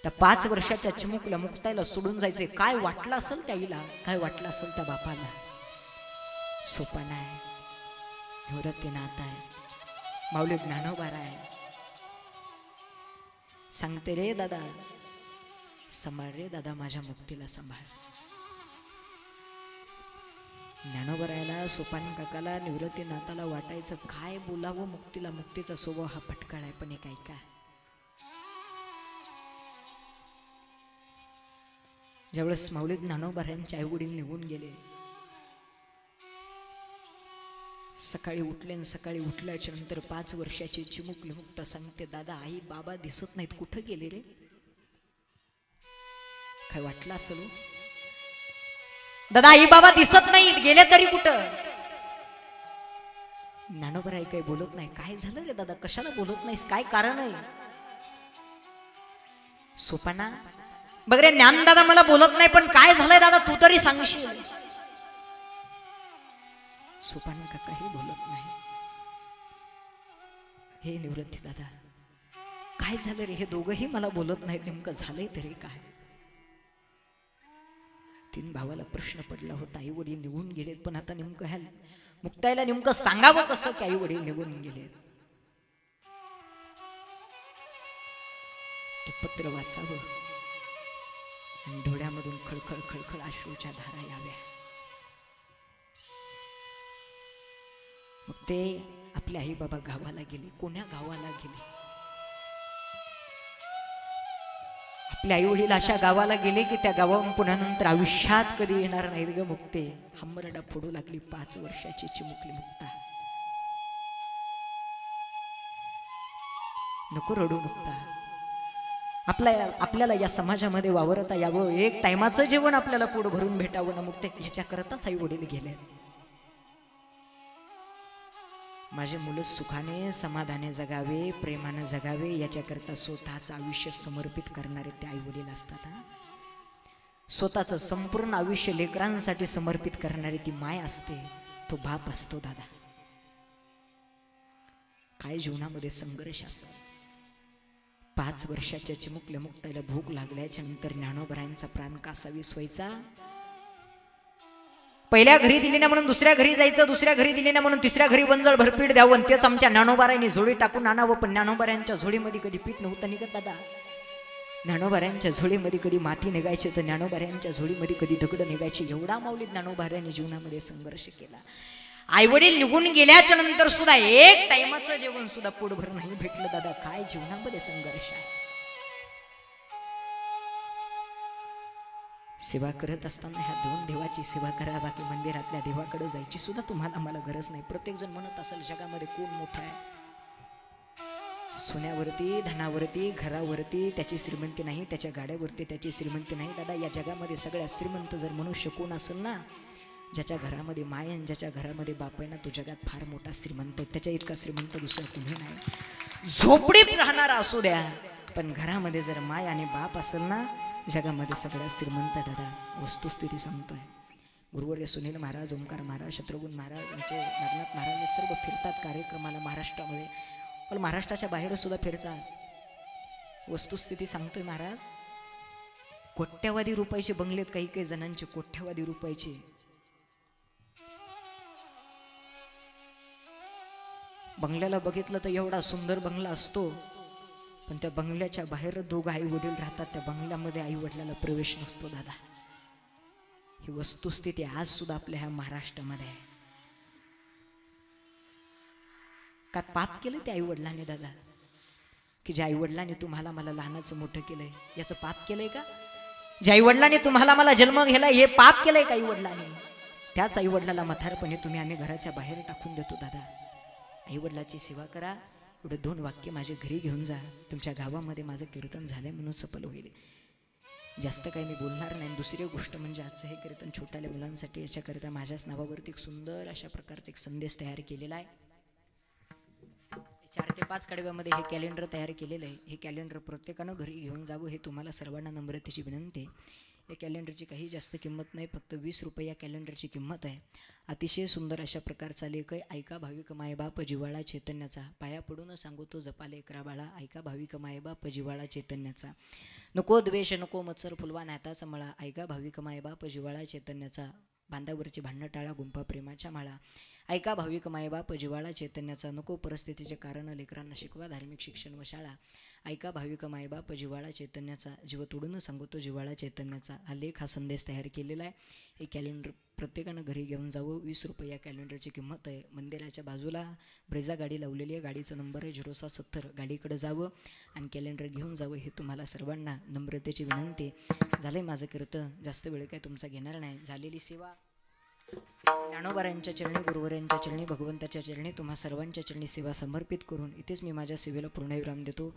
त्या 5 वर्षाच्या चिमुकल्या मुक्ताईला सोडून जायचे. काय वाटलं असेल त्या आईला, काय वाटलं असेल त्या बापाला? सोपान आहे, निवृत्तीनाथ आहे, माऊली ज्ञानोबारा आहे. सांगते रे दादा, सांभाळ रे दादा, माझ्या मुक्तीला सांभाळ. ज्ञानोबरायला, सोपान काकाला, निवृत्तीनाथाला वाटायचं काय बोलावं मुक्तीला. मुक्तीचा स्वभाव हा फटकाळ आहे. पण एक ऐका, ज्यावेळेस माऊली ज्ञानोबरायांचे आई वडील निघून गेले, सकाळी उठले आणि सकाळी उठल्याच्या नंतर 5 वर्षाची चिमुकली मुक्ता सांगते, दादा आई बाबा दिसत नाहीत, कुठं गेले रे? काय वाटलं असेल दादा, आई बाबा दिसत नाहीत, गेले तरी कुठं? ज्ञानोबराई काही बोलत नाही. काय झालं रे दादा, कशाला बोलत नाहीस, काय कारण आहे? सोपाना बघ रे, ज्ञान दादा मला बोलत नाही, पण काय झालंय दादा तू तरी सांगशील. सोपान काकाही बोलत नाही. हे निवृत्ती दादा, काय झालं रे? हे दोघंही मला बोलत नाहीत, नेमकं झालंय तरी काय? 3 भावाला प्रश्न पडला होता. आई वडील निघून गेलेत, पण आता नेमकं ह्या मुक्ताईला नेमकं सांगावं कसं की आई वडील निघून गेले? ते पत्र वाचावं आणि डोळ्यामधून खळखळ खळखळ अश्रूच्या धारा याव्या. मग ते आपले आई बाबा गावाला गेले. कोण्या गावाला गेले? आपले आई वडील अशा गावाला गेले की त्या गावाहून पुन्हा नंतर आयुष्यात कधी येणार नाहीत ग मुक्ते. हंबरडा फोडू लागली 5 वर्षाची चिमुकली मुक्ता. नको रडू मुक्ता, आपल्याला या समाजामध्ये वावरता यावं, एक टायमाचं जेवण आपल्याला पोट भरून भेटावं ना मुक्ते, ह्याच्याकरताच आई वडील गेले. माझे मुलं सुखाने समाधाने जगावे, प्रेमाने जगावे याच्याकरता स्वतःचं आयुष्य समर्पित करणारे ते आई वडील असतात. स्वतःचं संपूर्ण आयुष्य लेकरांसाठी समर्पित करणारी ती माय असते, तो बाप असतो. दादा काय जीवनामध्ये संघर्ष असेल. 5 वर्षाच्या चिमुकल्या मुक्ताला भूक लागल्याच्या नंतर ज्ञानोबरायांचा प्राण कसा विसवायचा. पहिल्या घरी दिली ना म्हणून दुसऱ्या घरी जायचं, दुसऱ्या घरी दिली ना म्हणून तिसऱ्या घरी वंजळ भरपीठ द्यावं. तेच आमच्या ज्ञानोबारायांनी झोळी टाकून आणावं. पण ज्ञानोबारायांच्या झोळीमध्ये कधी पीठ नव्हतं निघत. दादा ज्ञानोबारायांच्या झोळीमध्ये कधी माती निघायची तर ज्ञानोबारायांच्या झोळीमध्ये कधी दगड निघायची. एवढा माऊली ज्ञानोबारायांनी जीवनामध्ये संघर्ष केला. आईवडील निघून गेल्याच्या नंतर सुद्धा एक टाइमाचं जेवण सुद्धा पोटभर नाही भेटलं. दादा काय जीवनामध्ये संघर्ष आहे. सेवा करत असताना ह्या 2 देवाची सेवा करा, बाकी मंदिरातल्या देवाकडे जायची सुद्धा तुम्हाला मला गरज नाही. प्रत्येक जण म्हणत असेल जगामध्ये कोण मोठा आहे. सोन्यावरती, धनावरती, घरावरती त्याची श्रीमंती नाही, त्याच्या गाड्यावरती त्याची श्रीमंती नाही. दादा या जगामध्ये सगळ्यात श्रीमंत जर मनुष्य कोण असेल ना, ज्याच्या घरामध्ये माय आणि ज्याच्या घरामध्ये बाप आहे ना, तो जगात फार मोठा श्रीमंत. त्याच्या इतका श्रीमंत दुसरा तुम्ही नाही. झोपडीत राहणारा असू द्या, पण घरामध्ये जर माय आणि बाप असेल ना, जगामध्ये सगळ्यात श्रीमंत. दादा वस्तुस्थिती सांगतोय. गुरुवर्य सुनील महाराज, ओंकार महाराज, शत्रुघ्न महाराज, आमचे नागनाथ महाराज हे सर्व फिरतात कार्यक्रमाला महाराष्ट्रामध्ये, पण महाराष्ट्राच्या बाहेर सुद्धा फिरतात. वस्तुस्थिती सांगतोय महाराज. कोट्यवधी रुपयाचे बंगलेत काही काही जणांचे, कोट्यवधी रुपयाचे. बंगल्याला बघितलं तर एवढा सुंदर बंगला असतो, पण त्या बंगल्याच्या बाहेर 2 आई वडील राहतात. त्या बंगल्यामध्ये आई वडिलाला प्रवेश नसतो. दादा ही वस्तुस्थिती आज सुद्धा आपल्या ह्या महाराष्ट्रामध्ये आहे. काय पाप केलं त्या आई वडिलांनी दादा, की ज्या आई वडिलांनी तुम्हाला मला लहानाचं मोठं केलंय याचं पाप केलंय का? ज्या आई वडिलांनी तुम्हाला मला जन्म घ्यायला हे पाप केलंय का आई वडिलांनी? त्याच आई वडिलाला म्हातारपणे तुम्ही आम्ही घराच्या बाहेर टाकून देतो. दादा आई वडिलाची सेवा करा. एवढे 2 वाक्य माझ्या घरी घेऊन जा. तुमच्या गावामध्ये माझं कीर्तन झालंय म्हणून सफल होईल. जास्त काही मी बोलणार नाही. दुसरी गोष्ट म्हणजे आजचं हे कीर्तन छोट्याल्या मुलांसाठी, याच्याकरिता माझ्याच नावावरती एक सुंदर अशा प्रकारचा एक संदेश तयार केलेला आहे. 4 ते 5 कडव्यामध्ये हे कॅलेंडर तयार केलेलं आहे. हे कॅलेंडर प्रत्येकानं घरी घेऊन जावं, हे तुम्हाला सर्वांना नम्रतेची विनंती आहे. या कॅलेंडरची काही जास्त किंमत नाही, फक्त 20 रुपये या कॅलेंडरची किंमत आहे. अतिशय सुंदर अशा प्रकारचा लेख आहे. ऐका भाविक मायबाप जिव्हाळा चैतन्याचा, पाया पडून सांगतो जपा लेकरा बाळा, ऐका भाविक मायबाप जिव्हाळा चैतन्याचा. नको द्वेष नको मत्सर फुलवा नाताचा मळा, ऐका भाविक मायबाप जिव्हाळा चैतन्याचा. बांधावरची भांडणं टाळा, गुंपा प्रेमाच्या माळा. ऐका भाविक मायबाप जिव्हाळा चैतन्याचा. नको परिस्थितीचे कारण लेकरांना शिकवा, धार्मिक शिक्षण व शाळा. ऐका भाविक मायबाप जिव्हाळा चैतन्याचा. जीव तोडून सांगतो जिव्हाळा चैतन्याचा. हा लेख, हा संदेश तयार केलेला आहे. हे कॅलेंडर प्रत्येकानं घरी घेऊन जावं. 20 रुपये या कॅलेंडरची किंमत आहे. मंदिराच्या बाजूला ब्रेझा गाडी लावलेली आहे. गाडीचा नंबर आहे 0670. गाडीकडे जावं आणि कॅलेंडर घेऊन जावं, हे तुम्हाला सर्वांना नम्रतेची विनंती. झालंय माझं कीर्तन, जास्त वेळ काय तुमचा घेणार नाही. झालेली सेवा ज्ञानोबारायांच्या चरणी, गुरुवरायांच्या चरणी, भगवंताच्या चरणी, तुम्हा सर्वांच्या चरणी सेवा समर्पित करून इथेच मी माझ्या सेवेला पूर्णविराम देतो.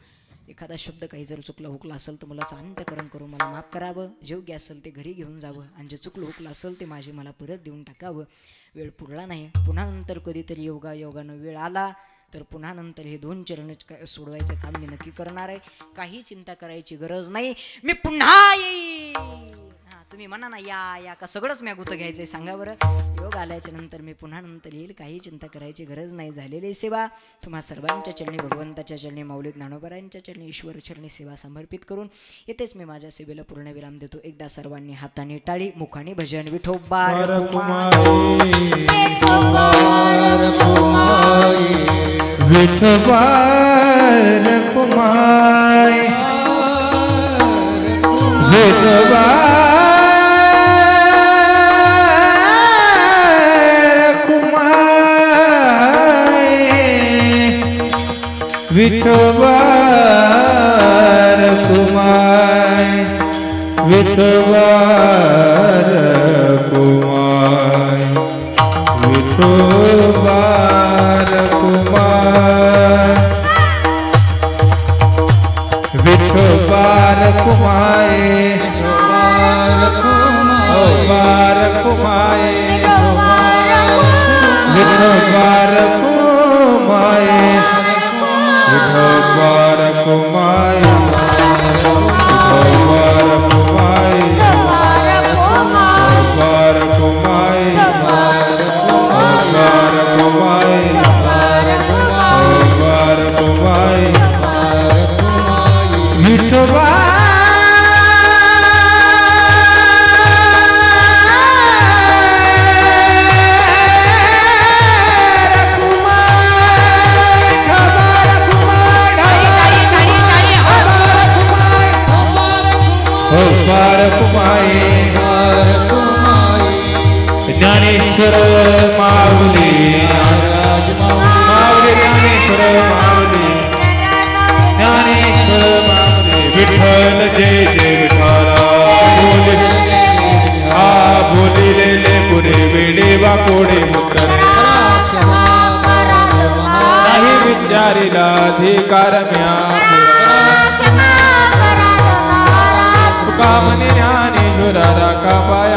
एखादा शब्द काही जर चुकला हुकला असेल तर मुलाचं अंतकरण करून मला माफ करावं. जे योग्य असेल ते घरी घेऊन जावं आणि जे चुकलं हुकलं असेल ते माझे मला परत देऊन टाकावं. वेळ पुरला नाही, पुन्हा नंतर कधीतरी योगानं वेळ आला तर पुन्हा नंतर हे 2 चरण सोडवायचं काम मी नक्की करणार आहे. काही चिंता करायची गरज नाही. मी पुन्हा येईल. तुम्ही म्हणा ना या का सगळंच मी गुतं घ्यायचंय, सांगा बरं. योग आल्याच्या नंतर मी पुन्हा नंतर येईल. काही चिंता करायची गरज नाही. झालेली सेवा तुम्हा सर्वांच्या चरणी, भगवंताच्या चरणी, माऊली ज्ञानोबारायांच्या चरणी, ईश्वर चरणी सेवा समर्पित करून येथेच मी माझ्या सेवेला पूर्ण विराम देतो. एकदा सर्वांनी हाताने टाळी, मुखाने भजन. विठोबा विठोबार कुमार, विठोबार कुमार, विठोबार कुमार, विठोबार कुमार, विठोबार कुमार, विठोबार कुमार. कुमाई विठोबार कुमाई विठोबार कुमाई विठोबार कुमाई विठोबार कुमाई विठोबार कुमाई विठोबा कुमाई ज्ञानेश्वर माऊली माऊली ज्ञानेश्वर माऊली ज्ञानेश्वर माऊली विठ्ठल जय जय विठ्ठला बोलिलेले पुढे वेडे वाकोडे मुक्तरे नाही विचारिला अधिकार म्या कामने ज्ञानेश्वरा कापाय